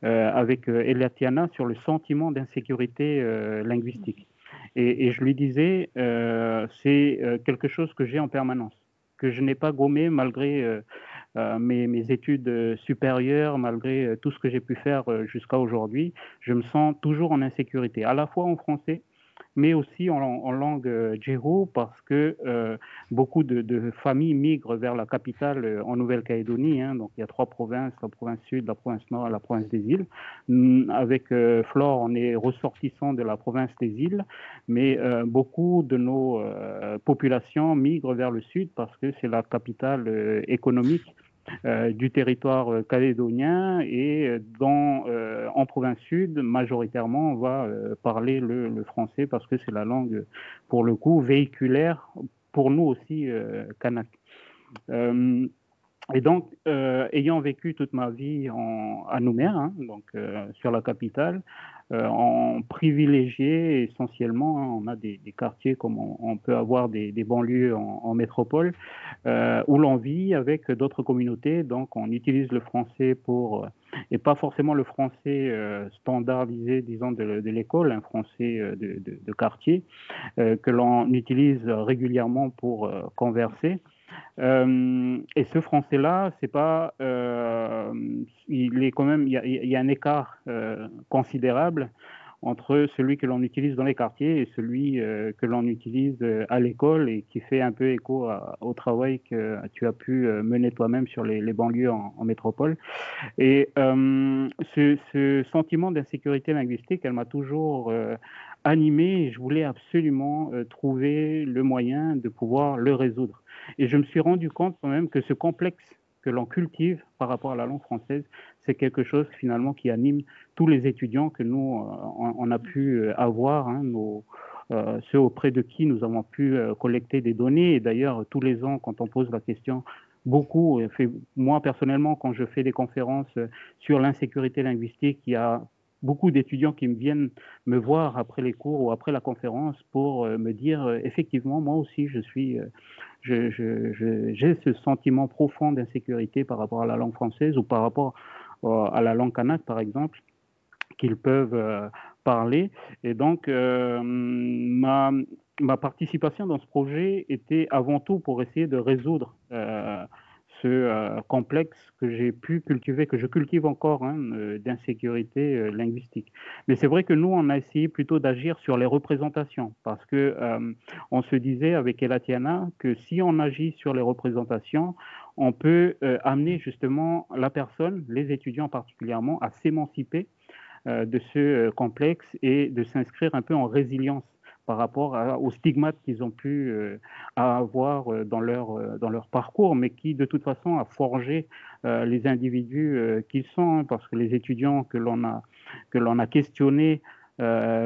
Speaker 3: avec Elatiana sur le sentiment d'insécurité linguistique. Et je lui disais, c'est quelque chose que j'ai en permanence, que je n'ai pas gommé malgré mes études supérieures, malgré tout ce que j'ai pu faire jusqu'à aujourd'hui. Je me sens toujours en insécurité, à la fois en français, mais aussi en langue djihou, parce que beaucoup de familles migrent vers la capitale en Nouvelle-Calédonie. Donc il y a trois provinces, la province sud, la province nord et la province des îles. Avec Flore, on est ressortissant de la province des îles, mais beaucoup de nos populations migrent vers le sud parce que c'est la capitale économique du territoire calédonien, et en province sud, majoritairement, on va parler le français parce que c'est la langue, pour le coup, véhiculaire pour nous aussi, kanak. Et donc, ayant vécu toute ma vie à Nouméa, donc sur la capitale, en privilégié essentiellement, on a des quartiers comme on peut avoir des banlieues en métropole, où l'on vit avec d'autres communautés. Donc, on utilise le français et pas forcément le français standardisé, disons, de l'école, un français de quartier, que l'on utilise régulièrement pour converser. Et ce français-là, c'est pas, il est quand même, il y a un écart considérable entre celui que l'on utilise dans les quartiers et celui que l'on utilise à l'école, et qui fait un peu écho au travail que tu as pu mener toi-même sur les banlieues en métropole. Et ce sentiment d'insécurité linguistique, elle m'a toujours animé, et je voulais absolument trouver le moyen de pouvoir le résoudre. Et je me suis rendu compte quand même que ce complexe que l'on cultive par rapport à la langue française, c'est quelque chose finalement qui anime tous les étudiants que nous, on a pu avoir, ceux auprès de qui nous avons pu collecter des données. Et d'ailleurs, tous les ans, quand on pose la question, beaucoup, moi personnellement, quand je fais des conférences sur l'insécurité linguistique, il y a beaucoup d'étudiants qui viennent me voir après les cours ou après la conférence pour me dire effectivement, moi aussi, j'ai ce sentiment profond d'insécurité par rapport à la langue française ou par rapport à la langue kanak, par exemple, qu'ils peuvent parler. Et donc, ma participation dans ce projet était avant tout pour essayer de résoudre ce complexe que j'ai pu cultiver, que je cultive encore, d'insécurité linguistique. Mais c'est vrai que nous, on a essayé plutôt d'agir sur les représentations, parce que on se disait avec Elatiana que si on agit sur les représentations, on peut amener justement la personne, les étudiants particulièrement, à s'émanciper de ce complexe et de s'inscrire un peu en résilience par rapport aux stigmates qu'ils ont pu avoir dans leur parcours, mais qui de toute façon a forgé les individus qu'ils sont, parce que les étudiants que l'on a questionnés,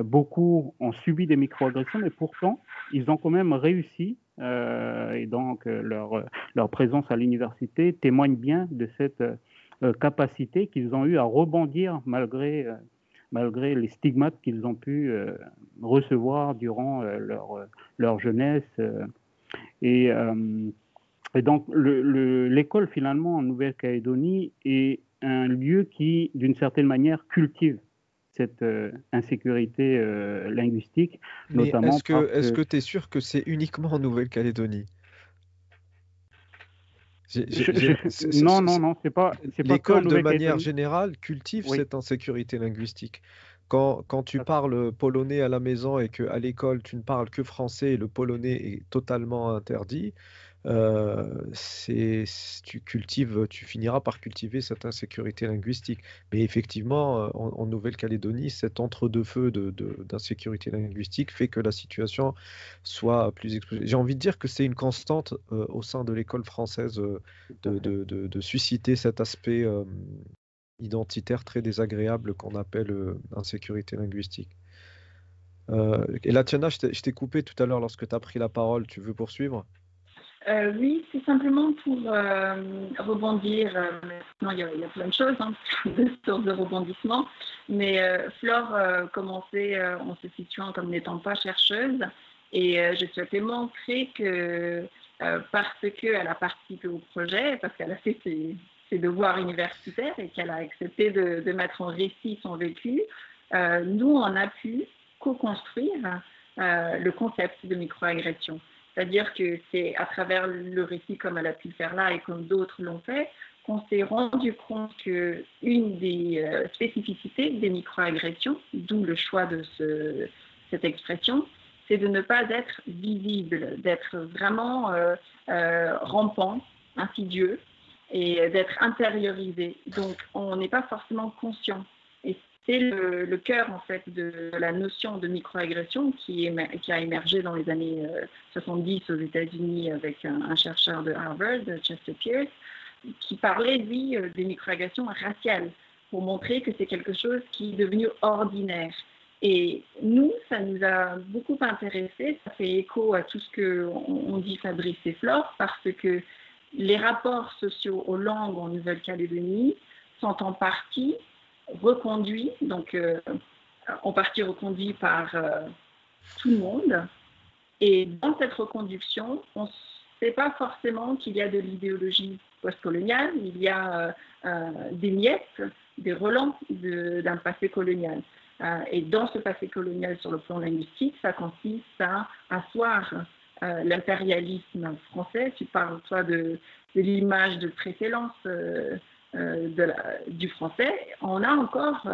Speaker 3: beaucoup ont subi des microagressions, mais pourtant ils ont quand même réussi, et donc leur présence à l'université témoigne bien de cette capacité qu'ils ont eu à rebondir malgré les stigmates qu'ils ont pu recevoir durant leur jeunesse. Et, et donc, l'école, finalement, en Nouvelle-Calédonie, est un lieu qui, d'une certaine manière, cultive cette insécurité linguistique,
Speaker 1: Mais
Speaker 3: notamment parce
Speaker 1: est-ce
Speaker 3: que...
Speaker 1: que tu es sûr que c'est uniquement en Nouvelle-Calédonie?
Speaker 3: Non, c'est pas que
Speaker 1: L'école, de manière
Speaker 3: Nouvelle-Calédonie.
Speaker 1: générale, cultive
Speaker 3: Oui,
Speaker 1: cette insécurité linguistique. Quand tu parles polonais à la maison et qu'à l'école, tu ne parles que français et le polonais est totalement interdit, tu finiras par cultiver cette insécurité linguistique. Mais effectivement, en Nouvelle-Calédonie, cet entre-deux-feux d'insécurité linguistique fait que la situation soit plus explosive. J'ai envie de dire que c'est une constante au sein de l'école française de susciter cet aspect identitaire très désagréable qu'on appelle insécurité linguistique. Et là, Tiana, je t'ai coupé tout à l'heure lorsque tu as pris la parole. Tu veux poursuivre?
Speaker 2: Oui, c'est simplement pour rebondir. Maintenant, il y a plein de choses, hein, de sources de rebondissement. Mais Flore commençait en se situant comme n'étant pas chercheuse. Et je souhaitais montrer que parce qu'elle a participé au projet, parce qu'elle a fait ses devoirs universitaires et qu'elle a accepté de mettre en récit son vécu, nous, on a pu co-construire le concept de microagression. C'est-à-dire que c'est à travers le récit, comme elle a pu le faire là et comme d'autres l'ont fait, qu'on s'est rendu compte qu'une des spécificités des microagressions, d'où le choix de cette expression, c'est de ne pas être visible, d'être vraiment rampant, insidieux, et d'être intériorisé. Donc, on n'est pas forcément conscient. Et c'est le cœur, en fait, de la notion de microagression qui a émergé dans les années 70 aux États-Unis avec un chercheur de Harvard, Chester Pierce, qui parlait, lui, des microagressions raciales, pour montrer que c'est quelque chose qui est devenu ordinaire. Et nous, ça nous a beaucoup intéressés, ça fait écho à tout ce qu'on dit Fabrice et Flore, parce que les rapports sociaux aux langues en Nouvelle-Calédonie sont en partie reconduits, donc en partie reconduits par tout le monde. Et dans cette reconduction, on ne sait pas forcément qu'il y a de l'idéologie postcoloniale, il y a des miettes, des relents d'un passé colonial. Et dans ce passé colonial sur le plan linguistique, ça consiste à asseoir l'impérialisme français. Tu parles, toi, de l'image de précédence du français. On a encore,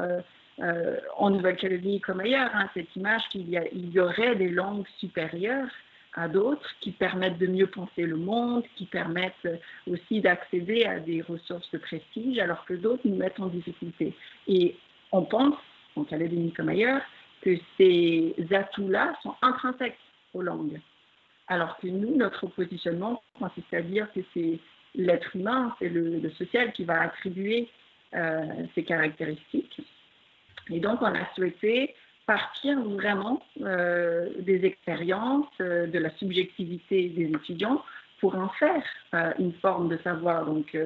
Speaker 2: en Nouvelle-Calédonie comme ailleurs, cette image qu'il y aurait des langues supérieures à d'autres qui permettent de mieux penser le monde, qui permettent aussi d'accéder à des ressources de prestige, alors que d'autres nous mettent en difficulté. Et on pense, en Calédonie comme ailleurs, que ces atouts-là sont intrinsèques aux langues. Alors que nous, notre positionnement consiste à dire que c'est l'être humain, c'est le social qui va attribuer ces caractéristiques. Et donc, on a souhaité partir vraiment des expériences, de la subjectivité des étudiants pour en faire une forme de savoir. Donc,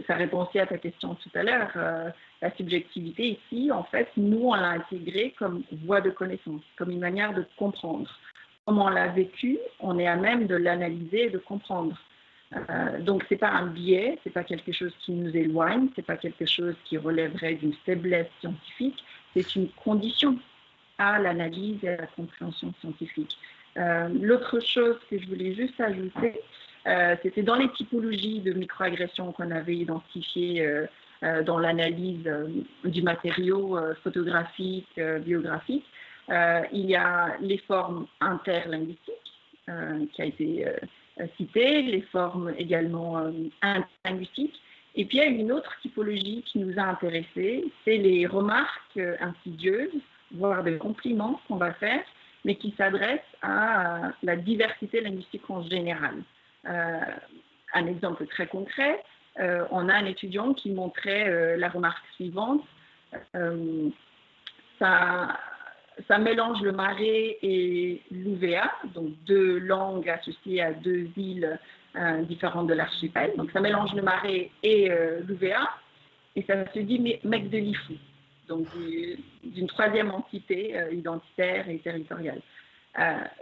Speaker 2: ça répond aussi à ta question tout à l'heure. La subjectivité ici, en fait, nous, on l'a intégrée comme voie de connaissance, comme une manière de comprendre. Comme on l'a vécu, on est à même de l'analyser et de comprendre. Donc, ce n'est pas un biais, ce n'est pas quelque chose qui nous éloigne, ce n'est pas quelque chose qui relèverait d'une faiblesse scientifique, c'est une condition à l'analyse et à la compréhension scientifique. L'autre chose que je voulais juste ajouter, c'était dans les typologies de microagressions qu'on avait identifiées dans l'analyse du matériau photographique, biographique. Il y a les formes interlinguistiques qui a été citées, les formes également interlinguistiques. Et puis il y a une autre typologie qui nous a intéressés, c'est les remarques insidieuses, voire des compliments qu'on va faire, mais qui s'adressent à la diversité linguistique en général. Un exemple très concret, on a un étudiant qui montrait la remarque suivante. Ça mélange le marais et l'UVA, donc deux langues associées à deux îles différentes de l'archipel. Donc ça mélange le marais et l'UVA, et ça se dit mec de l'IFU, donc d'une troisième entité identitaire et territoriale.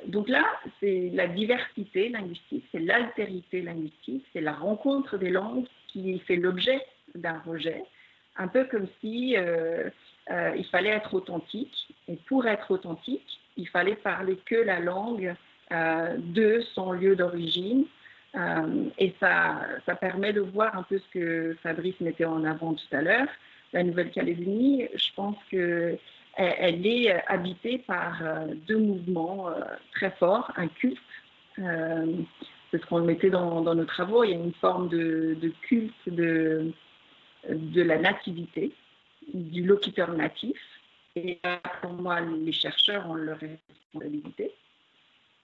Speaker 2: Donc là, c'est la diversité linguistique, c'est l'altérité linguistique, c'est la rencontre des langues qui fait l'objet d'un rejet, un peu comme si il fallait être authentique, et pour être authentique, il fallait parler que la langue de son lieu d'origine, Et ça permet de voir un peu ce que Fabrice mettait en avant tout à l'heure. La Nouvelle-Calédonie, je pense qu'elle est habitée par deux mouvements très forts, un culte. C'est ce qu'on mettait dans nos travaux. Il y a une forme de culte de la nativité, du locuteur natif. Et pour moi, les chercheurs ont leur responsabilité.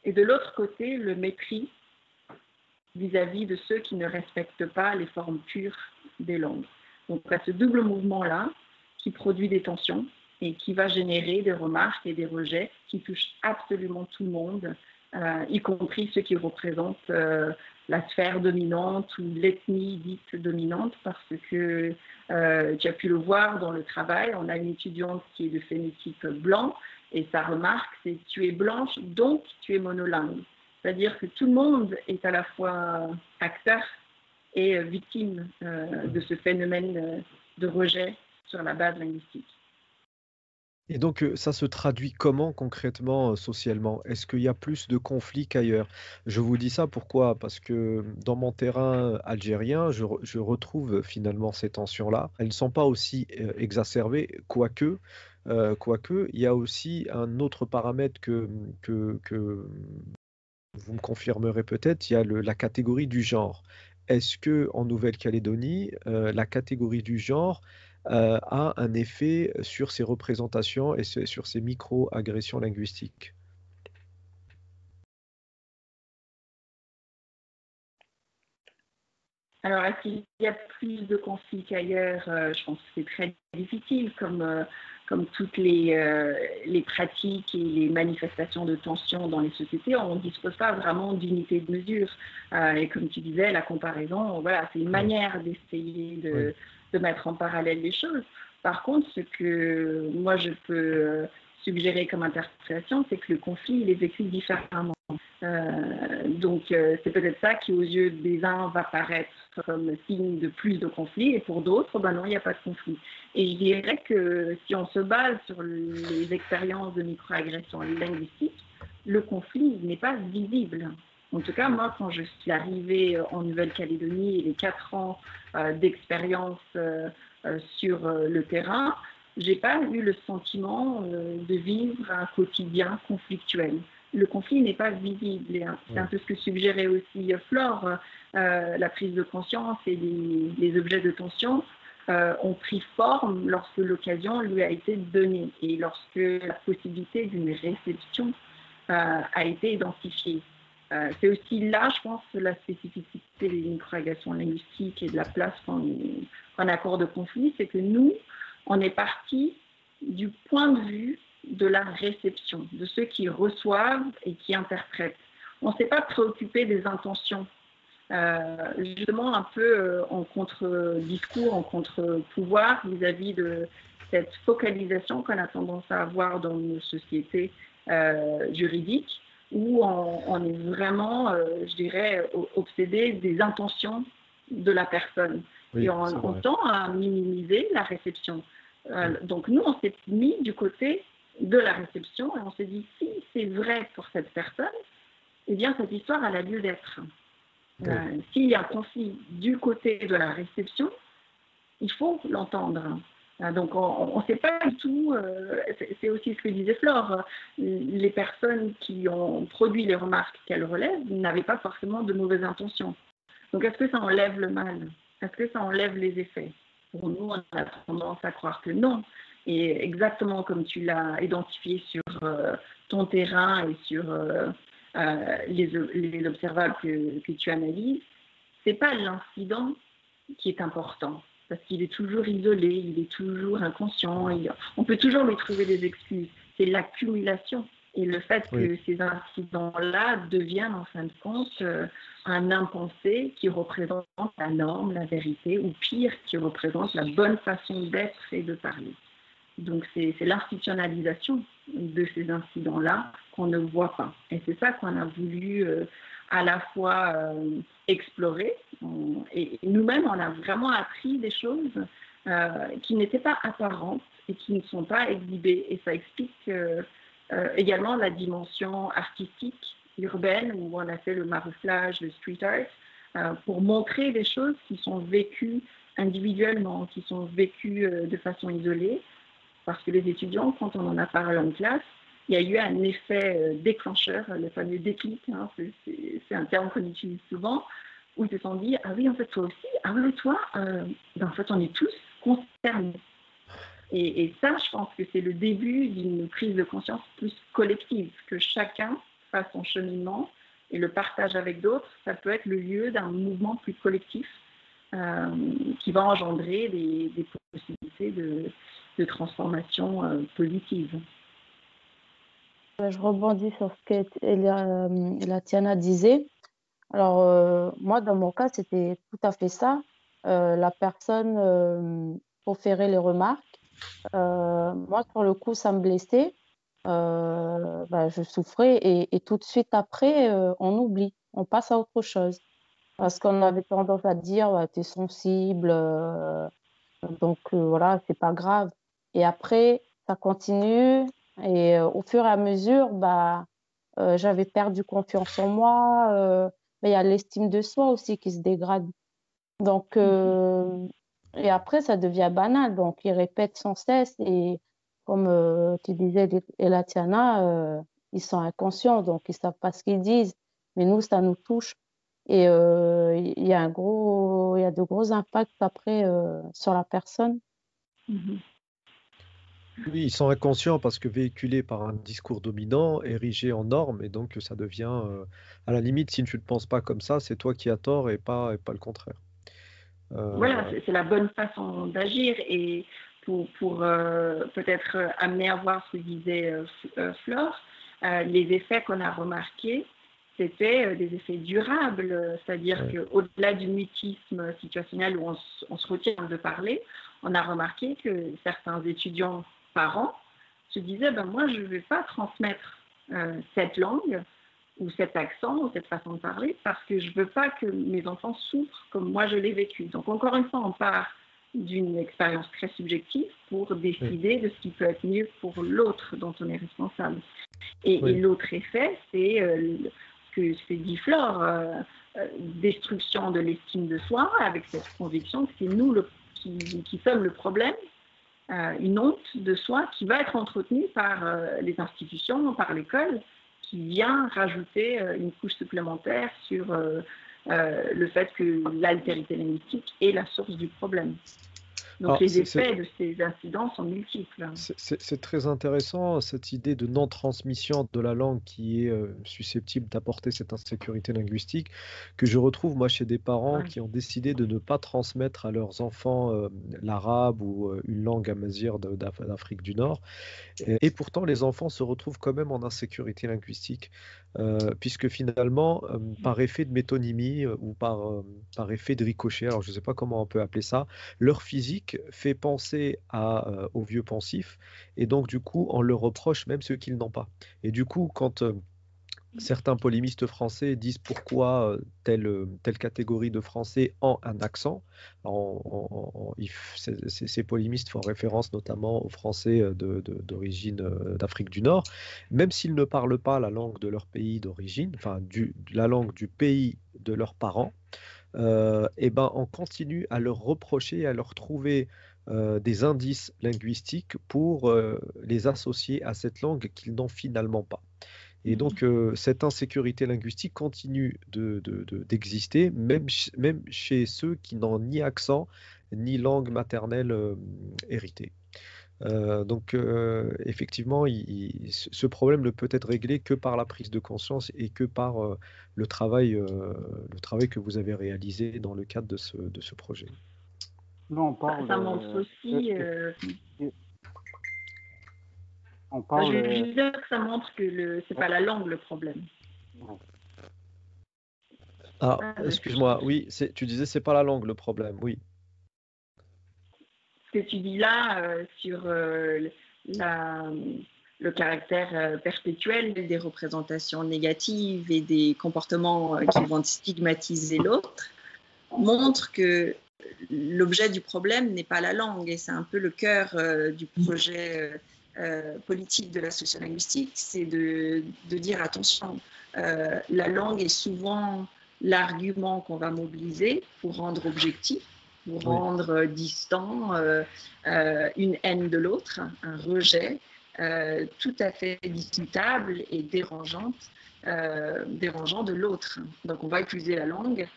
Speaker 2: Et de l'autre côté, le mépris vis-à-vis de ceux qui ne respectent pas les formes pures des langues. Donc, il y a ce double mouvement-là qui produit des tensions et qui va générer des remarques et des rejets qui touchent absolument tout le monde, y compris ceux qui représentent la sphère dominante ou l'ethnie dite dominante, parce que tu as pu le voir dans le travail, on a une étudiante qui est de phénotype blanc, et sa remarque, c'est « tu es blanche, donc tu es monolingue ». C'est-à-dire que tout le monde est à la fois acteur et victime de ce phénomène de rejet sur la base linguistique.
Speaker 1: Et donc, ça se traduit comment concrètement, socialement? Est-ce qu'il y a plus de conflits qu'ailleurs? Je vous dis ça pourquoi? Parce que dans mon terrain algérien, je retrouve finalement ces tensions-là. Elles ne sont pas aussi exacerbées, quoique, il y a aussi un autre paramètre que vous me confirmerez peut-être, il y a la catégorie du genre. Est-ce que en Nouvelle-Calédonie, la catégorie du genre a un effet sur ces représentations et sur ces micro-agressions linguistiques?
Speaker 2: Alors, est-ce qu'il y a plus de conflits qu'ailleurs? Je pense que c'est très difficile, comme toutes les pratiques et les manifestations de tension dans les sociétés. On ne dispose pas vraiment d'unité de mesure. Et comme tu disais, la comparaison, voilà, c'est une manière d'essayer de mettre en parallèle les choses. Par contre, ce que moi je peux suggérer comme interprétation, c'est que le conflit, il est vécu différemment. Donc, c'est peut-être ça qui, aux yeux des uns, va paraître comme signe de plus de conflits, et pour d'autres, ben non, il n'y a pas de conflit. Et je dirais que si on se base sur les expériences de microagression linguistique, le conflit n'est pas visible. En tout cas, moi, quand je suis arrivée en Nouvelle-Calédonie et les 4 ans d'expérience sur le terrain, j'ai pas eu le sentiment de vivre un quotidien conflictuel. Le conflit n'est pas visible. C'est un peu ce que suggérait aussi Flore. La prise de conscience et les objets de tension ont pris forme lorsque l'occasion lui a été donnée et lorsque la possibilité d'une réception a été identifiée. C'est aussi là, je pense, la spécificité des microagressions linguistiques et de la place qu'on accorde au conflit, c'est que nous, on est parti du point de vue de la réception, de ceux qui reçoivent et qui interprètent. On ne s'est pas préoccupé des intentions. Justement, un peu en contre-discours, en contre-pouvoir vis-à-vis de cette focalisation qu'on a tendance à avoir dans nos sociétés juridiques, où on est vraiment, je dirais, obsédé des intentions de la personne.
Speaker 1: Oui,
Speaker 2: et on tend à minimiser la réception. Donc nous, on s'est mis du côté de la réception et on s'est dit, si c'est vrai pour cette personne, eh bien cette histoire elle a lieu d'être. S'il y a un conflit du côté de la réception, il faut l'entendre. Donc on ne sait pas du tout, c'est aussi ce que disait Flore, les personnes qui ont produit les remarques qu'elles relèvent n'avaient pas forcément de mauvaises intentions. Donc est-ce que ça enlève le mal? Est-ce que ça enlève les effets? Pour nous, on a tendance à croire que non. Et exactement comme tu l'as identifié sur ton terrain et sur les observables que tu analyses, ce n'est pas l'incident qui est important, parce qu'il est toujours isolé, il est toujours inconscient, on peut toujours lui trouver des excuses. C'est l'accumulation et le fait que ces incidents-là deviennent en fin de compte un impensé qui représente la norme, la vérité, ou pire, qui représente la bonne façon d'être et de parler. Donc c'est l'institutionnalisation de ces incidents-là qu'on ne voit pas. Et c'est ça qu'on a voulu à la fois explorer. Et nous-mêmes, on a vraiment appris des choses qui n'étaient pas apparentes et qui ne sont pas exhibées. Et ça explique également la dimension artistique urbaine où on a fait le marouflage, le street art, pour montrer des choses qui sont vécues individuellement, qui sont vécues de façon isolée, parce que les étudiants, quand on en a parlé en classe, il y a eu un effet déclencheur, le fameux déclic, hein, c'est un terme qu'on utilise souvent, où ils se sont dit, ah oui, en fait, toi aussi, ah oui, toi, en fait, on est tous concernés. Et ça, je pense que c'est le début d'une prise de conscience plus collective, que chacun fasse son cheminement et le partage avec d'autres, ça peut être le lieu d'un mouvement plus collectif qui va engendrer des possibilités de transformation positive.
Speaker 4: Je rebondis sur ce que Elatiana disait. Alors, moi, dans mon cas, c'était tout à fait ça. La personne proférait les remarques. Moi, sur le coup, ça me blessait. Je souffrais et tout de suite après, on oublie, on passe à autre chose. Parce qu'on avait tendance à dire, t'es sensible, donc voilà, c'est pas grave. Et après, ça continue et au fur et à mesure, j'avais perdu confiance en moi. Mais il y a l'estime de soi aussi qui se dégrade. Donc, et après, ça devient banal. Donc, ils répètent sans cesse. Et comme tu disais, Elatiana, ils sont inconscients. Donc, ils ne savent pas ce qu'ils disent. Mais nous, ça nous touche. Et il y a de gros impacts après sur la personne.
Speaker 2: Mhm.
Speaker 1: Oui, ils sont inconscients parce que véhiculés par un discours dominant, érigé en norme, et donc ça devient, à la limite, si tu ne penses pas comme ça, c'est toi qui as tort et pas le contraire.
Speaker 2: Voilà, c'est la bonne façon d'agir. Et pour peut-être amener à voir ce que disait Flore, les effets qu'on a remarqués, c'était des effets durables, c'est-à-dire qu'au-delà du mutisme situationnel où on se retient de parler, on a remarqué que certains étudiants parents se disaient, moi je ne vais pas transmettre cette langue ou cet accent ou cette façon de parler parce que je ne veux pas que mes enfants souffrent comme moi je l'ai vécu. Donc encore une fois, on part d'une expérience très subjective pour décider de ce qui peut être mieux pour l'autre dont on est responsable. Et l'autre effet, c'est que c'est dit Flore, destruction de l'estime de soi avec cette conviction que c'est nous qui sommes le problème, une honte de soi qui va être entretenue par les institutions, par l'école, qui vient rajouter une couche supplémentaire sur le fait que l'altérité linguistique est la source du problème. Donc alors, les effets de ces incidents sont multiples.
Speaker 1: C'est très intéressant, cette idée de non-transmission de la langue qui est susceptible d'apporter cette insécurité linguistique, que je retrouve moi chez des parents qui ont décidé de ne pas transmettre à leurs enfants l'arabe ou une langue amazigh d'Afrique du Nord. Et pourtant, les enfants se retrouvent quand même en insécurité linguistique, puisque finalement, par effet de métonymie ou par effet de ricochet, alors je ne sais pas comment on peut appeler ça, leur physique fait penser aux vieux pensifs, et donc du coup, on leur reproche même ceux qu'ils n'ont pas. Et du coup, quand certains polémistes français disent pourquoi telle catégorie de français ont un accent. Ces polémistes font référence notamment aux Français d'origine d'Afrique du Nord, même s'ils ne parlent pas la langue de leur pays d'origine, enfin la langue du pays de leurs parents, on continue à leur reprocher, à leur trouver des indices linguistiques pour les associer à cette langue qu'ils n'ont finalement pas. Et donc, cette insécurité linguistique continue d'exister, même chez ceux qui n'ont ni accent, ni langue maternelle héritée. Effectivement, ce problème ne peut être réglé que par la prise de conscience et que par le travail que vous avez réalisé dans le cadre de ce projet.
Speaker 3: Non, on parle,
Speaker 2: ça montre aussi...
Speaker 3: on parle,
Speaker 2: je veux dire que ça montre que c'est pas la langue le problème.
Speaker 1: Ah, excuse-moi, oui, tu disais c'est pas la langue le problème, oui.
Speaker 2: Ce que tu dis là sur le caractère perpétuel des représentations négatives et des comportements qui vont stigmatiser l'autre montre que l'objet du problème n'est pas la langue, et c'est un peu le cœur du projet politique de la sociolinguistique, c'est de dire attention, la langue est souvent l'argument qu'on va mobiliser pour rendre objectif, pour rendre distant une haine de l'autre, un rejet tout à fait discutable et dérangeant de l'autre. Donc on va utiliser la langue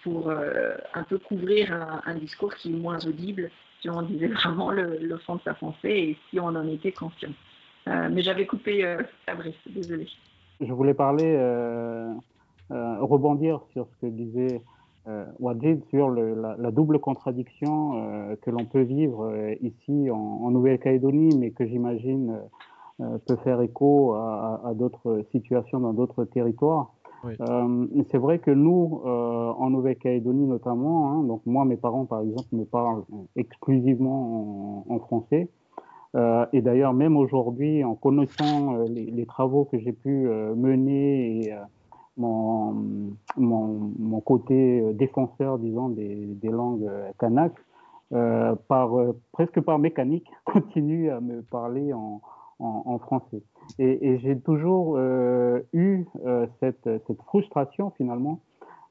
Speaker 2: pour un peu couvrir un discours qui est moins audible si on disait vraiment le fond de sa pensée et si on en était conscient. Mais j'avais coupé Fabrice, désolée.
Speaker 3: Je voulais parler, rebondir sur ce que disait Wajid sur la double contradiction que l'on peut vivre ici en Nouvelle-Calédonie, mais que j'imagine peut faire écho à d'autres situations dans d'autres territoires. Oui. C'est vrai que nous, en Nouvelle-Calédonie notamment, hein, donc moi, mes parents, par exemple, me parlent exclusivement en français. Et d'ailleurs, même aujourd'hui, en connaissant les travaux que j'ai pu mener et mon côté défenseur, disons, des langues kanak, presque par mécanique, continue à me parler en français. Et j'ai toujours eu cette frustration, finalement,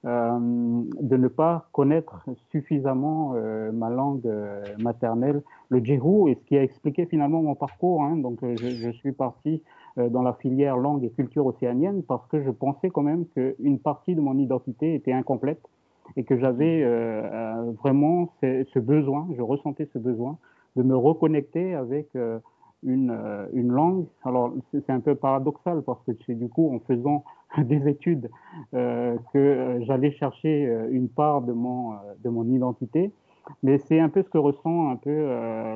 Speaker 3: de ne pas connaître suffisamment ma langue maternelle, le djihou, et ce qui a expliqué finalement mon parcours. Hein. Donc, je suis parti dans la filière langue et culture océanienne parce que je pensais quand même qu'une partie de mon identité était incomplète et que j'avais vraiment ce besoin, je ressentais ce besoin de me reconnecter avec une langue. Alors, c'est un peu paradoxal parce que c'est du coup en faisant des études que j'allais chercher une part de mon identité, mais c'est un peu ce que ressent un peu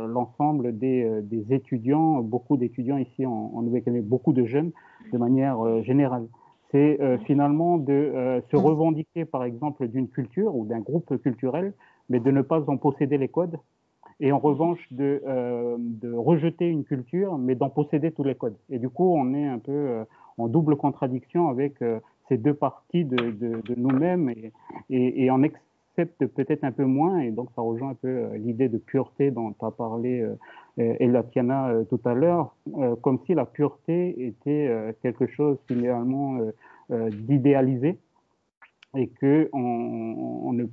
Speaker 3: l'ensemble des étudiants, beaucoup d'étudiants ici en Nouvelle-Calédonie, beaucoup de jeunes de manière générale. C'est finalement de se revendiquer par exemple d'une culture ou d'un groupe culturel, mais de ne pas en posséder les codes, et en revanche de rejeter une culture, mais d'en posséder tous les codes. Et du coup, on est un peu en double contradiction avec ces deux parties de nous-mêmes et on accepte peut-être un peu moins, et donc ça rejoint un peu l'idée de pureté dont a parlé Elatiana tout à l'heure, comme si la pureté était quelque chose finalement d'idéalisé, et qu'on ne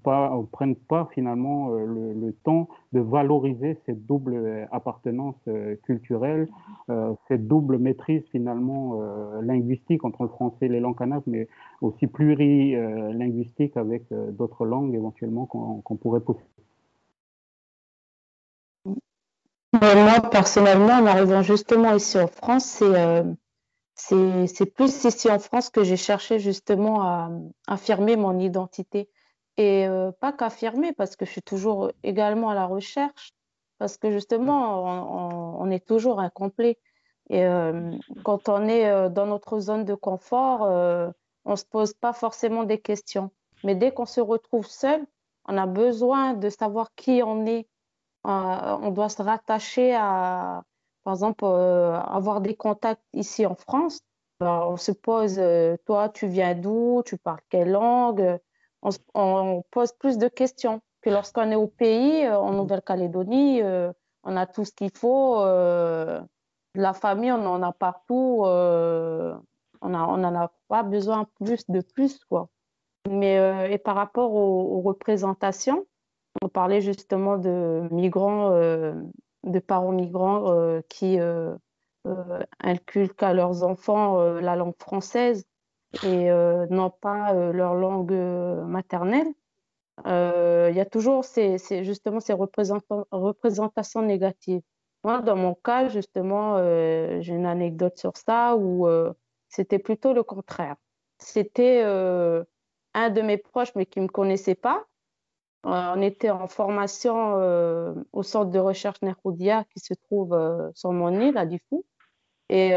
Speaker 3: prenne pas finalement le temps de valoriser cette double appartenance culturelle, cette double maîtrise finalement linguistique entre le français et les langues kanak, mais aussi plurilinguistique avec d'autres langues éventuellement qu'on pourrait posséder.
Speaker 4: Moi, personnellement, en arrivant justement ici en France, c'est plus ici en France que j'ai cherché justement à affirmer mon identité. Et pas qu'affirmer, parce que je suis toujours également à la recherche, parce que justement, on est toujours incomplet. Et quand on est dans notre zone de confort, on ne se pose pas forcément des questions. Mais dès qu'on se retrouve seul, on a besoin de savoir qui on est. On doit se rattacher à, par exemple, avoir des contacts ici en France. On se pose, toi, tu viens d'où, tu parles quelle langue? On pose plus de questions que lorsqu'on est au pays, en Nouvelle-Calédonie, on a tout ce qu'il faut. De la famille, on en a partout. On n'en a pas besoin de plus, quoi. Mais, et par rapport aux représentations, on parlait justement de migrants, de parents migrants qui inculquent à leurs enfants la langue française et non pas leur langue maternelle. Il y a toujours justement ces représentations négatives. Moi, dans mon cas, justement, j'ai une anecdote sur ça où c'était plutôt le contraire. C'était un de mes proches, mais qui ne me connaissait pas. On était en formation au centre de recherche Nekoudia qui se trouve sur mon île à Difou. Et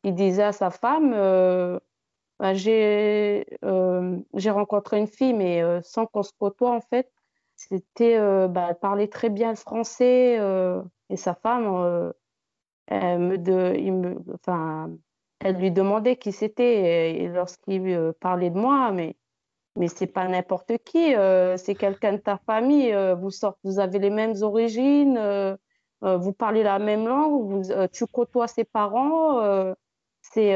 Speaker 4: il disait à sa femme, ben, j'ai rencontré une fille, mais sans qu'on se côtoie en fait. C'était, ben, elle parlait très bien le français et sa femme, enfin, elle lui demandait qui c'était et lorsqu'il parlait de moi, mais c'est pas n'importe qui, c'est quelqu'un de ta famille, vous avez les mêmes origines, vous parlez la même langue, tu côtoies ses parents. C'est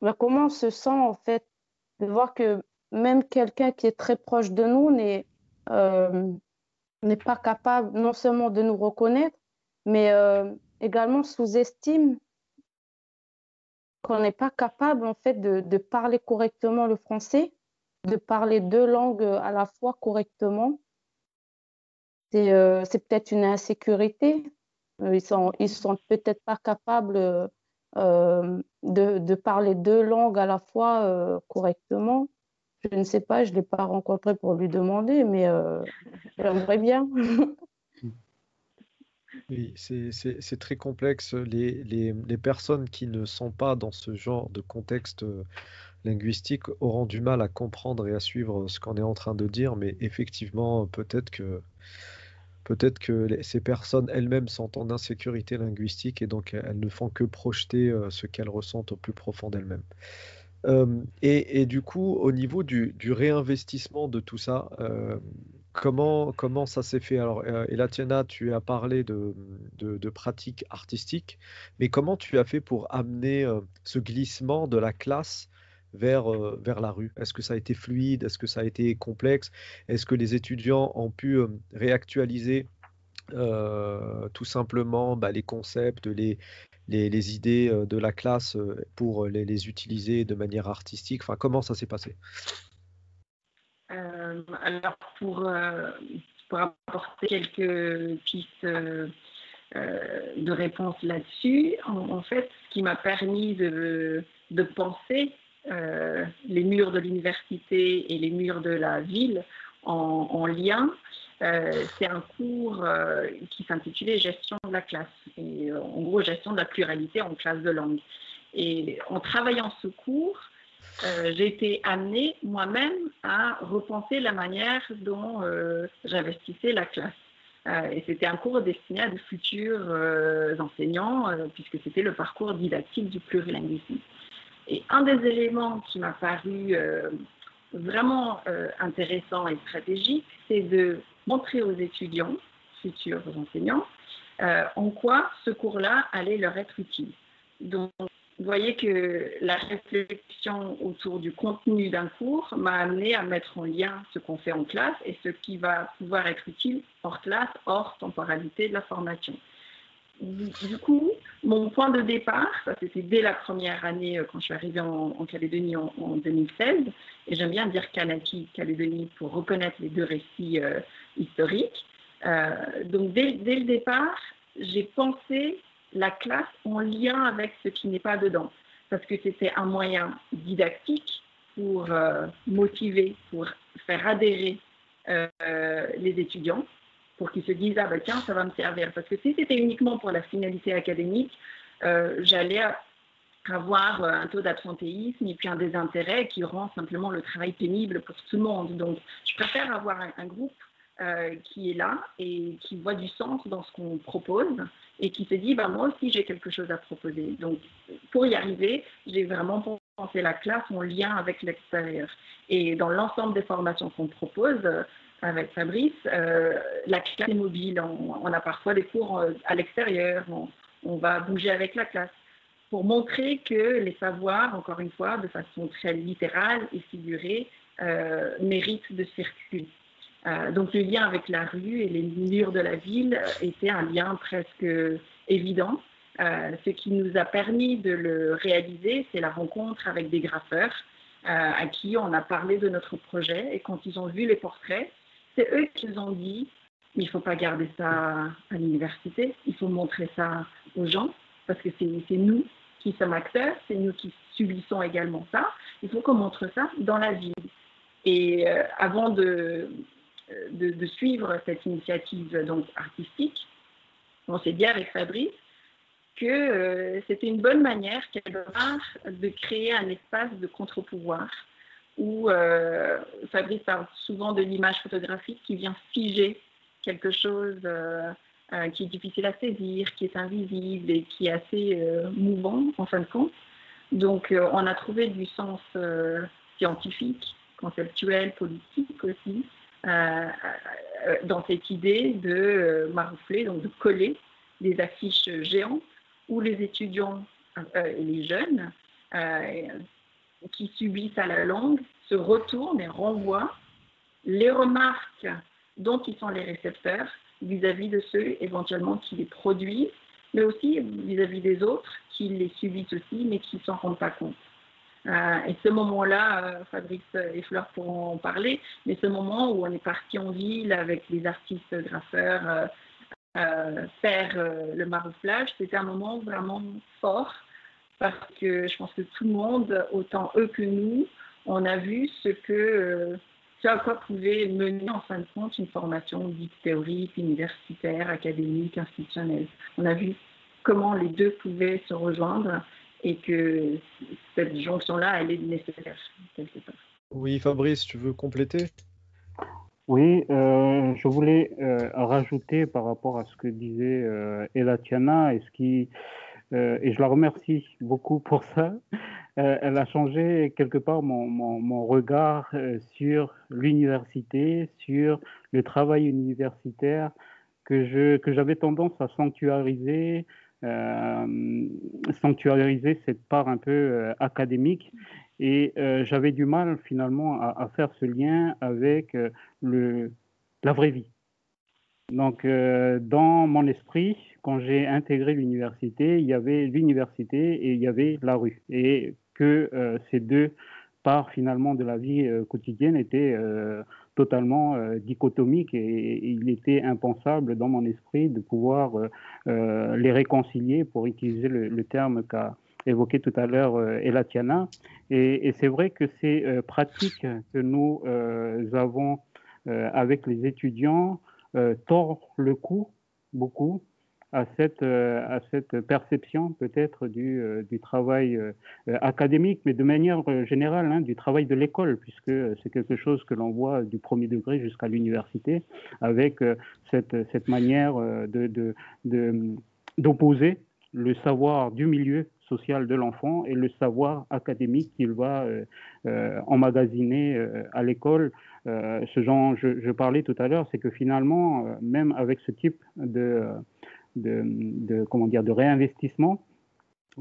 Speaker 4: ben, comment on se sent en fait de voir que même quelqu'un qui est très proche de nous euh, n'est pas capable non seulement de nous reconnaître, mais également sous-estime qu'on n'est pas capable en fait de parler correctement le français, de parler deux langues à la fois correctement. C'est peut-être une insécurité. Ils sont peut-être pas capables de parler deux langues à la fois correctement. Je ne sais pas, je ne l'ai pas rencontré pour lui demander, mais j'aimerais bien.
Speaker 1: Oui, c'est très complexe. Les personnes qui ne sont pas dans ce genre de contexte linguistique auront du mal à comprendre et à suivre ce qu'on est en train de dire, mais effectivement, peut-être que ces personnes elles-mêmes sont en insécurité linguistique et donc elles ne font que projeter ce qu'elles ressentent au plus profond d'elles-mêmes. Et du coup, au niveau du réinvestissement de tout ça, comment ça s'est fait? Alors, Elatiana, tu as parlé de pratiques artistiques, mais comment tu as fait pour amener ce glissement de la classe vers la rue? Est-ce que ça a été fluide? Est-ce que ça a été complexe? Est-ce que les étudiants ont pu réactualiser tout simplement bah, les concepts, les idées de la classe pour les utiliser de manière artistique. Enfin, comment ça s'est passé?
Speaker 2: Alors, pour apporter quelques pistes de réponse là-dessus, en fait, ce qui m'a permis de penser les murs de l'université et les murs de la ville en lien, c'est un cours qui s'intitulait Gestion de la classe, et en gros gestion de la pluralité en classe de langue. Et en travaillant ce cours, j'ai été amenée moi-même à repenser la manière dont j'investissais la classe. Et c'était un cours destiné à de futurs enseignants, puisque c'était le parcours didactique du plurilinguisme. Et un des éléments qui m'a paru vraiment intéressant et stratégique, c'est de montrer aux étudiants, futurs enseignants, en quoi ce cours-là allait leur être utile. Donc, vous voyez que la réflexion autour du contenu d'un cours m'a amené à mettre en lien ce qu'on fait en classe et ce qui va pouvoir être utile hors classe, hors temporalité de la formation. Du coup, mon point de départ, ça c'était dès la première année quand je suis arrivée en Calédonie en 2016, et j'aime bien dire Kanaki, Calédonie, pour reconnaître les deux récits historiques. Donc dès le départ, j'ai pensé la classe en lien avec ce qui n'est pas dedans, parce que c'était un moyen didactique pour motiver, pour faire adhérer les étudiants, pour qu'ils se disent « Ah ben tiens, ça va me servir ». Parce que si c'était uniquement pour la finalité académique, j'allais avoir un taux d'absentéisme et puis un désintérêt qui rend simplement le travail pénible pour tout le monde. Donc, je préfère avoir un groupe qui est là et qui voit du sens dans ce qu'on propose et qui se dit bah, « Moi aussi, j'ai quelque chose à proposer ». Donc, pour y arriver, j'ai vraiment pensé la classe en lien avec l'extérieur. Et dans l'ensemble des formations qu'on propose, avec Fabrice, la classe est mobile. On a parfois des cours à l'extérieur, on va bouger avec la classe pour montrer que les savoirs, encore une fois, de façon très littérale et figurée, méritent de circuler. Donc le lien avec la rue et les murs de la ville était un lien presque évident. Ce qui nous a permis de le réaliser, c'est la rencontre avec des graffeurs à qui on a parlé de notre projet. Et quand ils ont vu les portraits, c'est eux qui nous ont dit « il ne faut pas garder ça à l'université, il faut montrer ça aux gens, parce que c'est nous qui sommes acteurs, c'est nous qui subissons également ça, il faut qu'on montre ça dans la ville ». Et avant de suivre cette initiative donc, artistique, on s'est dit avec Fabrice que c'était une bonne manière quelque part de créer un espace de contre-pouvoir où Fabrice parle souvent de l'image photographique qui vient figer quelque chose qui est difficile à saisir, qui est invisible et qui est assez mouvant en fin de compte. Donc on a trouvé du sens scientifique, conceptuel, politique aussi, dans cette idée de maroufler, donc de coller des affiches géantes où les étudiants et les jeunes qui subissent à la longue se retournent et renvoient les remarques dont ils sont les récepteurs vis-à-vis de ceux éventuellement qui les produisent, mais aussi vis-à-vis des autres qui les subissent aussi, mais qui ne s'en rendent pas compte. Et ce moment-là, Fabrice et Fleur pourront en parler, mais ce moment où on est parti en ville avec les artistes graffeurs, faire le marouflage, c'était un moment vraiment fort parce que je pense que tout le monde, autant eux que nous, on a vu ce à quoi pouvait mener en fin de compte une formation dite théorique, universitaire, académique, institutionnelle. On a vu comment les deux pouvaient se rejoindre et que cette jonction-là, elle est nécessaire quelque part.
Speaker 1: Oui, Fabrice, tu veux compléter?
Speaker 3: Oui, je voulais rajouter par rapport à ce que disait Elatiana et et je la remercie beaucoup pour ça. Elle a changé quelque part mon regard sur l'université, sur le travail universitaire que j'avais tendance à sanctuariser cette part un peu académique. Et j'avais du mal finalement à faire ce lien avec la vraie vie. Donc, dans mon esprit, quand j'ai intégré l'université, il y avait l'université et il y avait la rue. Et que ces deux parts finalement de la vie quotidienne étaient totalement dichotomiques et il était impensable dans mon esprit de pouvoir les réconcilier, pour utiliser le terme qu'a évoqué tout à l'heure Elatiana. Et c'est vrai que ces pratiques que nous avons avec les étudiants tord le cou beaucoup à cette perception peut-être du travail académique, mais de manière générale, hein, du travail de l'école, puisque c'est quelque chose que l'on voit du premier degré jusqu'à l'université, avec cette manière d'opposer le savoir du milieu social de l'enfant et le savoir académique qu'il va emmagasiner à l'école. Ce dont je parlais tout à l'heure, c'est que finalement, même avec ce type comment dire, de réinvestissement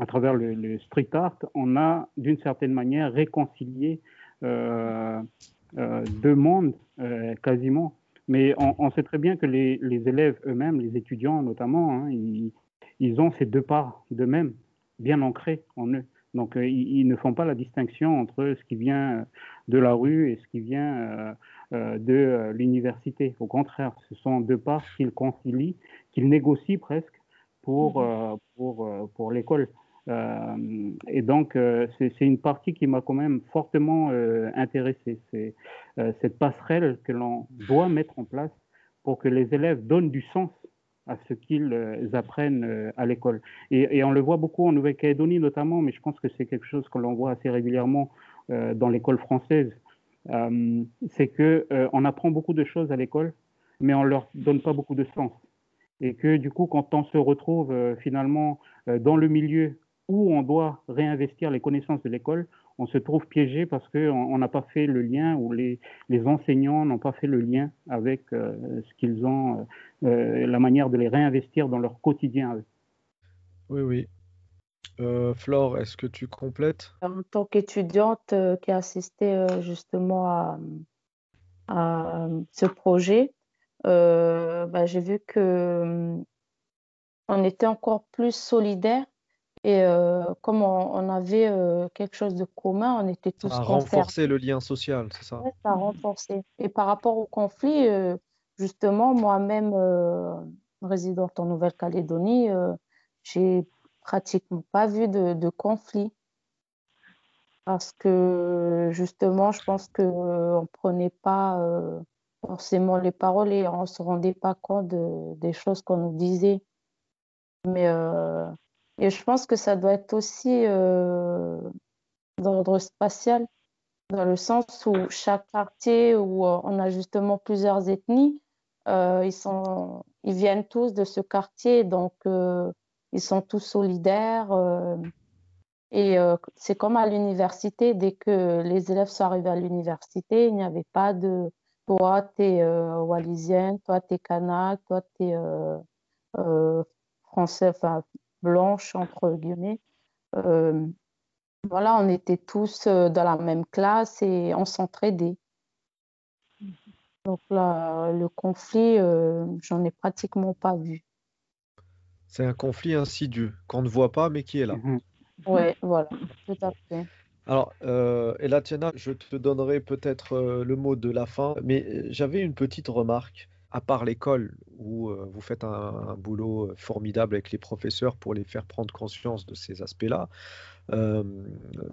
Speaker 3: à travers le street art, on a d'une certaine manière réconcilié deux mondes quasiment. Mais on sait très bien que les élèves eux-mêmes, les étudiants notamment, hein, ils ont ces deux parts d'eux-mêmes bien ancrées en eux. Donc, ils ne font pas la distinction entre ce qui vient de la rue et ce qui vient de l'université. Au contraire, ce sont deux parts qu'ils concilient, qu'ils négocient presque pour l'école. Et donc, c'est une partie qui m'a quand même fortement intéressé. C'est cette passerelle que l'on doit mettre en place pour que les élèves donnent du sens à ce qu'ils apprennent à l'école. Et on le voit beaucoup en Nouvelle-Calédonie notamment, mais je pense que c'est quelque chose que l'on voit assez régulièrement dans l'école française. C'est qu'on apprend beaucoup de choses à l'école, mais on ne leur donne pas beaucoup de sens. Et que du coup, quand on se retrouve finalement dans le milieu où on doit réinvestir les connaissances de l'école, on se trouve piégé parce qu'on n'a pas fait le lien, ou les enseignants n'ont pas fait le lien avec ce qu'ils ont, la manière de les réinvestir dans leur quotidien.
Speaker 1: Oui, oui. Flore, est-ce que tu complètes?
Speaker 4: En tant qu'étudiante qui a assisté justement à ce projet, j'ai vu que on était encore plus solidaires et comme on avait quelque chose de commun, on était
Speaker 1: Ça
Speaker 4: tous
Speaker 1: a
Speaker 4: concernés.
Speaker 1: renforcé le lien social, c'est ça?
Speaker 4: Ouais, ça a renforcé. Et par rapport au conflit, justement, moi-même, résidente en Nouvelle-Calédonie, j'ai pratiquement pas vu de conflit parce que justement, je pense qu'on prenait pas forcément les paroles et on se rendait pas compte des choses qu'on nous disait. Mais et je pense que ça doit être aussi d'ordre spatial, dans le sens où chaque quartier où on a justement plusieurs ethnies, ils viennent tous de ce quartier, donc ils sont tous solidaires. Et c'est comme à l'université, dès que les élèves sont arrivés à l'université, il n'y avait pas de toi, t'es wallisienne, toi, t'es kanak, toi, t'es français, enfin blanches entre guillemets. Voilà, on était tous dans la même classe et on s'entraidait. Donc là, le conflit, j'en ai pratiquement pas vu.
Speaker 1: C'est un conflit insidieux qu'on ne voit pas, mais qui est là.
Speaker 3: Mhm.
Speaker 4: Ouais, voilà, tout à fait.
Speaker 1: Alors, Elatiana, je te donnerai peut-être le mot de la fin, mais j'avais une petite remarque. À part l'école, où vous faites un boulot formidable avec les professeurs pour les faire prendre conscience de ces aspects-là, euh,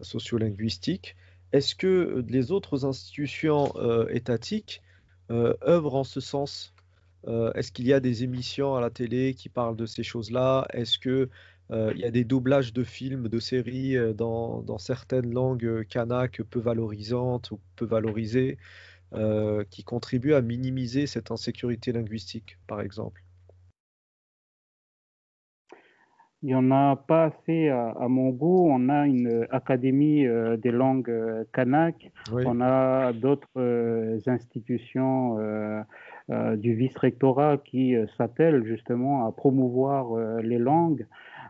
Speaker 1: sociolinguistiques, est-ce que les autres institutions étatiques œuvrent en ce sens? Est-ce qu'il y a des émissions à la télé qui parlent de ces choses-là? Est-ce que il y a des doublages de films, de séries dans certaines langues kanak peu valorisantes ou peu valorisées qui contribuent à minimiser cette insécurité linguistique, par exemple?
Speaker 3: Il n'y en a pas assez à mon goût. On a une académie des langues kanak.
Speaker 1: Oui,
Speaker 3: On a d'autres institutions du vice-rectorat qui s'attellent justement à promouvoir les langues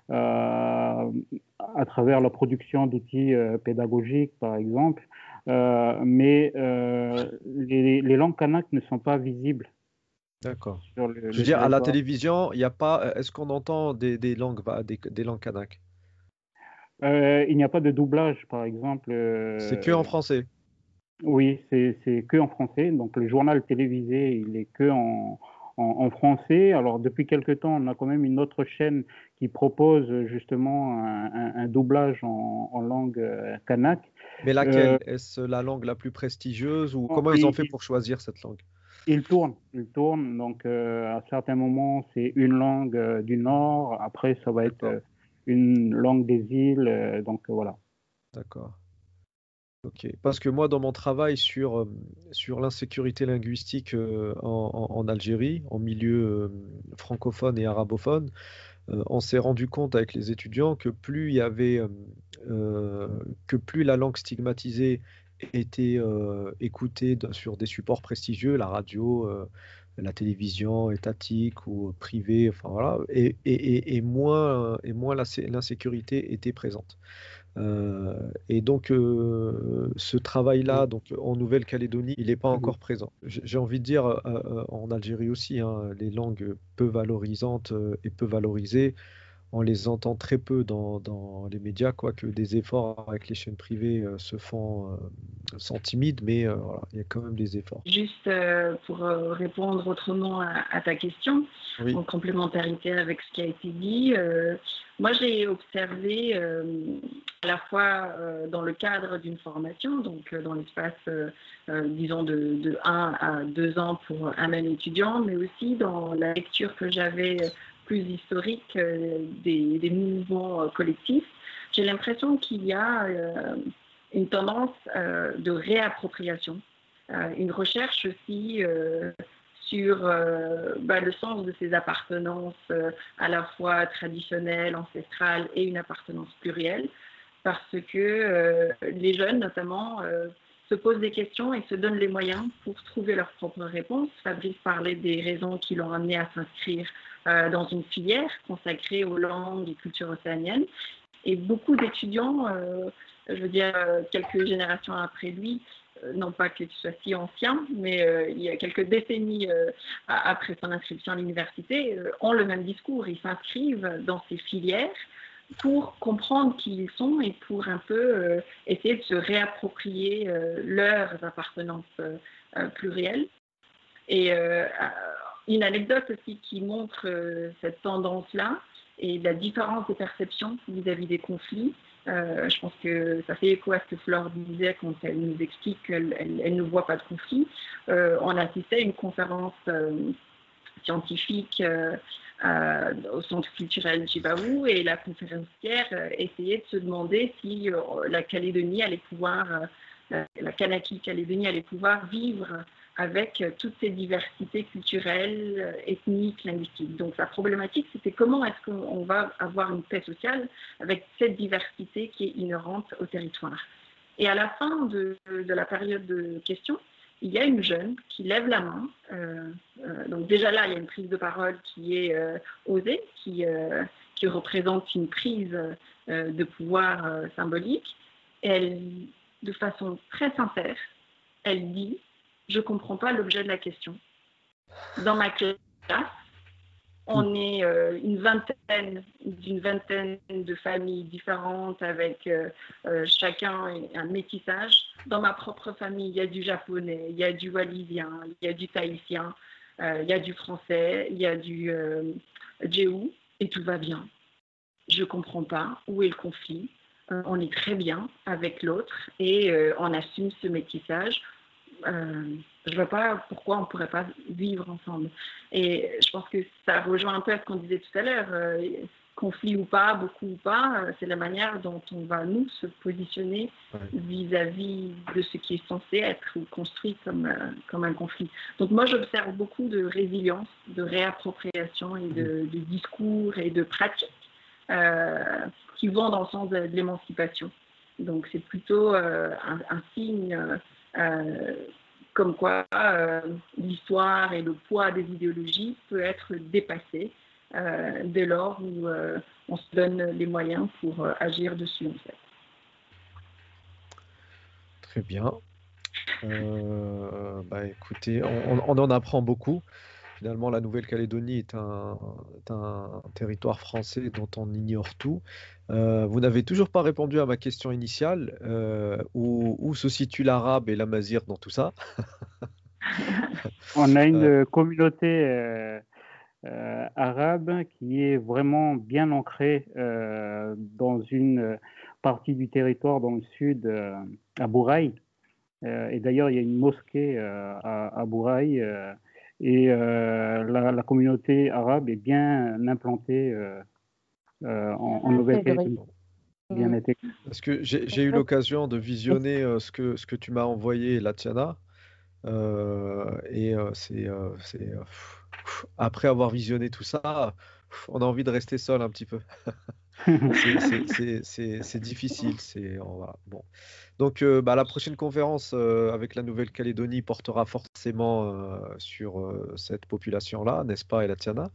Speaker 3: à travers la production d'outils pédagogiques, par exemple. Mais les langues kanak ne sont pas visibles
Speaker 1: d'accord.
Speaker 3: sur
Speaker 1: Je veux
Speaker 3: le
Speaker 1: dire, à la
Speaker 3: territoire.
Speaker 1: télévision, il n'y a pas. Est-ce qu'on entend des langues, des langues kanak?
Speaker 3: Il n'y a pas de doublage, par exemple.
Speaker 1: C'est que en français.
Speaker 3: Oui, c'est que en français. Donc le journal télévisé, il est que en français. Alors depuis quelque temps, on a quand même une autre chaîne qui propose justement un doublage en langue kanak.
Speaker 1: Mais
Speaker 3: Euh,
Speaker 1: laquelle? Est-ce la langue la plus prestigieuse ou comment ils ont
Speaker 3: il,
Speaker 1: fait pour choisir cette langue?
Speaker 3: il tourne. Donc à certains moments, c'est une langue du Nord. Après, ça va être
Speaker 1: D'accord,
Speaker 3: une langue des îles. Donc voilà.
Speaker 1: d'accord. Ok. Parce que moi, dans mon travail sur l'insécurité linguistique en Algérie, en milieu francophone et arabophone, on s'est rendu compte avec les étudiants que plus il y avait, que plus la langue stigmatisée était écoutée sur des supports prestigieux, la radio, la télévision étatique ou privée, enfin voilà, et moins l'insécurité était présente. Et donc, ce travail-là, donc en Nouvelle-Calédonie, il n'est pas
Speaker 3: Mhm.
Speaker 1: encore présent. J'ai envie de dire, en Algérie aussi, hein, les langues peu valorisantes et peu valorisées, on les entend très peu dans les médias, quoique des efforts avec les chaînes privées se font, sont timides, mais voilà, il y a quand même des efforts.
Speaker 2: Juste pour répondre autrement à ta question,
Speaker 1: Oui,
Speaker 2: en complémentarité avec ce qui a été dit, moi j'ai observé à la fois dans le cadre d'une formation, donc dans l'espace, disons, de 1 à 2 ans pour un même étudiant, mais aussi dans la lecture que j'avais plus historique des mouvements collectifs, j'ai l'impression qu'il y a une tendance de réappropriation, une recherche aussi sur le sens de ces appartenances à la fois traditionnelles, ancestrales et une appartenance plurielle, parce que les jeunes notamment se posent des questions et se donnent les moyens pour trouver leurs propres réponses. Fabrice parlait des raisons qui l'ont amené à s'inscrire dans une filière consacrée aux langues et cultures océaniennes. Et beaucoup d'étudiants, je veux dire quelques générations après lui, non pas qu'il soit si ancien, mais il y a quelques décennies après son inscription à l'université, ont le même discours. Ils s'inscrivent dans ces filières pour comprendre qui ils sont et pour un peu essayer de se réapproprier leurs appartenances plurielles. Et une anecdote aussi qui montre cette tendance-là et la différence des perceptions vis-à-vis des conflits. Je pense que ça fait écho à ce que Flore disait quand elle nous explique qu'elle ne voit pas de conflit. On assistait à une conférence scientifique au centre culturel Djibaou et la conférencière essayait de se demander si la Calédonie allait pouvoir, la Kanaki-Calédonie allait pouvoir vivre avec toutes ces diversités culturelles, ethniques, linguistiques. Donc la problématique, c'était comment est-ce qu'on va avoir une paix sociale avec cette diversité qui est inhérente au territoire. Et à la fin de la période de questions, il y a une jeune qui lève la main. Donc déjà là, il y a une prise de parole qui est osée, qui représente une prise de pouvoir symbolique. Et elle, de façon très sincère, elle dit « Je ne comprends pas l'objet de la question. Dans ma classe, on est d'une vingtaine de familles différentes avec chacun un métissage. Dans ma propre famille, il y a du japonais, il y a du wallisien, il y a du tahitien, il y a du français, il y a du djéou, et tout va bien. Je ne comprends pas où est le conflit. On est très bien avec l'autre et on assume ce métissage. Je ne vois pas pourquoi on ne pourrait pas vivre ensemble. Et je pense que ça rejoint un peu à ce qu'on disait tout à l'heure. Conflit ou pas, beaucoup ou pas, c'est la manière dont on va, nous, se positionner vis-à-vis de ce qui est censé être construit comme un conflit. Donc moi, j'observe beaucoup de résilience, de réappropriation et de discours et de pratiques qui vont dans le sens de l'émancipation. Donc c'est plutôt un signe comme quoi l'histoire et le poids des idéologies peut être dépassé dès lors où on se donne les moyens pour agir dessus, en fait.
Speaker 1: Très bien. Écoutez, on en apprend beaucoup. Finalement, la Nouvelle-Calédonie est un territoire français dont on ignore tout. Vous n'avez toujours pas répondu à ma question initiale. Où se situe l'arabe et l'amazigh dans tout ça?
Speaker 3: On a une communauté arabe qui est vraiment bien ancrée dans une partie du territoire dans le sud, à Bouraï. Et d'ailleurs, il y a une mosquée à Bouraï et la communauté arabe est bien implantée en Nouvelle-Calédonie. Bien intégrée.
Speaker 1: Parce que j'ai eu l'occasion de visionner ce que tu m'as envoyé, Latiana. Après avoir visionné tout ça, on a envie de rester seul un petit peu. C'est difficile. Bon. Donc, la prochaine conférence avec la Nouvelle-Calédonie portera forcément sur cette population-là, n'est-ce pas, Elatiana?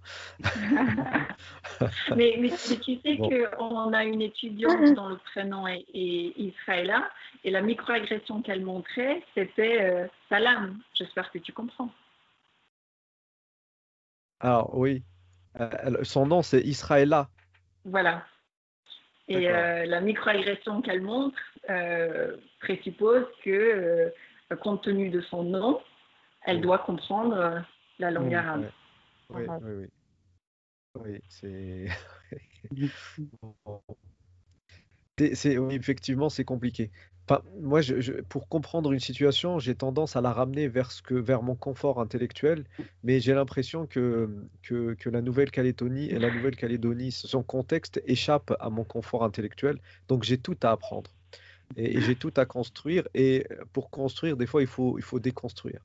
Speaker 2: mais tu sais qu'on a une étudiante dont le prénom est Israëla, et la microagression qu'elle montrait, c'était salam. J'espère que tu comprends.
Speaker 1: Alors, oui. Son nom, c'est Israëla.
Speaker 2: Voilà. Et la microagression qu'elle montre présuppose que, compte tenu de son nom, elle doit comprendre la langue arabe.
Speaker 1: Oui, c'est... oui, effectivement, c'est compliqué. Enfin, moi, pour comprendre une situation, j'ai tendance à la ramener vers mon confort intellectuel, mais j'ai l'impression que la Nouvelle-Calédonie, son contexte échappe à mon confort intellectuel, donc j'ai tout à apprendre et j'ai tout à construire. Et pour construire, des fois, il faut déconstruire.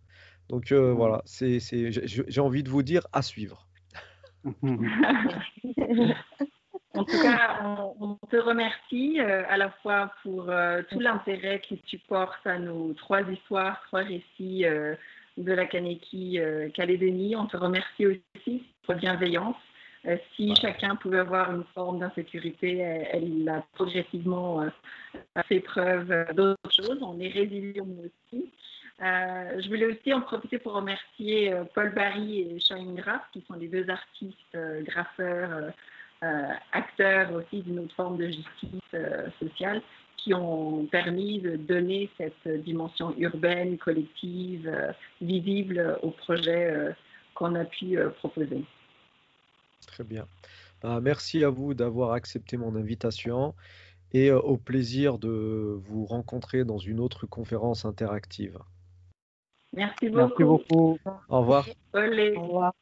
Speaker 1: Donc voilà, j'ai envie de vous dire à suivre.
Speaker 2: En tout cas, on te remercie à la fois pour tout l'intérêt que tu portes à nos 3 histoires, 3 récits de la Calédonie. On te remercie aussi pour la bienveillance. Si chacun pouvait avoir une forme d'insécurité, elle a progressivement fait preuve d'autres choses. On est résilients aussi. Je voulais aussi en profiter pour remercier Paul Barry et Shaheen Graff, qui sont les 2 artistes, graffeurs, acteurs aussi d'une autre forme de justice sociale, qui ont permis de donner cette dimension urbaine, collective, visible au projet qu'on a pu proposer.
Speaker 1: Très bien. Merci à vous d'avoir accepté mon invitation et au plaisir de vous rencontrer dans une autre conférence interactive.
Speaker 2: Merci beaucoup.
Speaker 3: Merci beaucoup.
Speaker 1: Au revoir.
Speaker 2: Olé.
Speaker 4: Au revoir.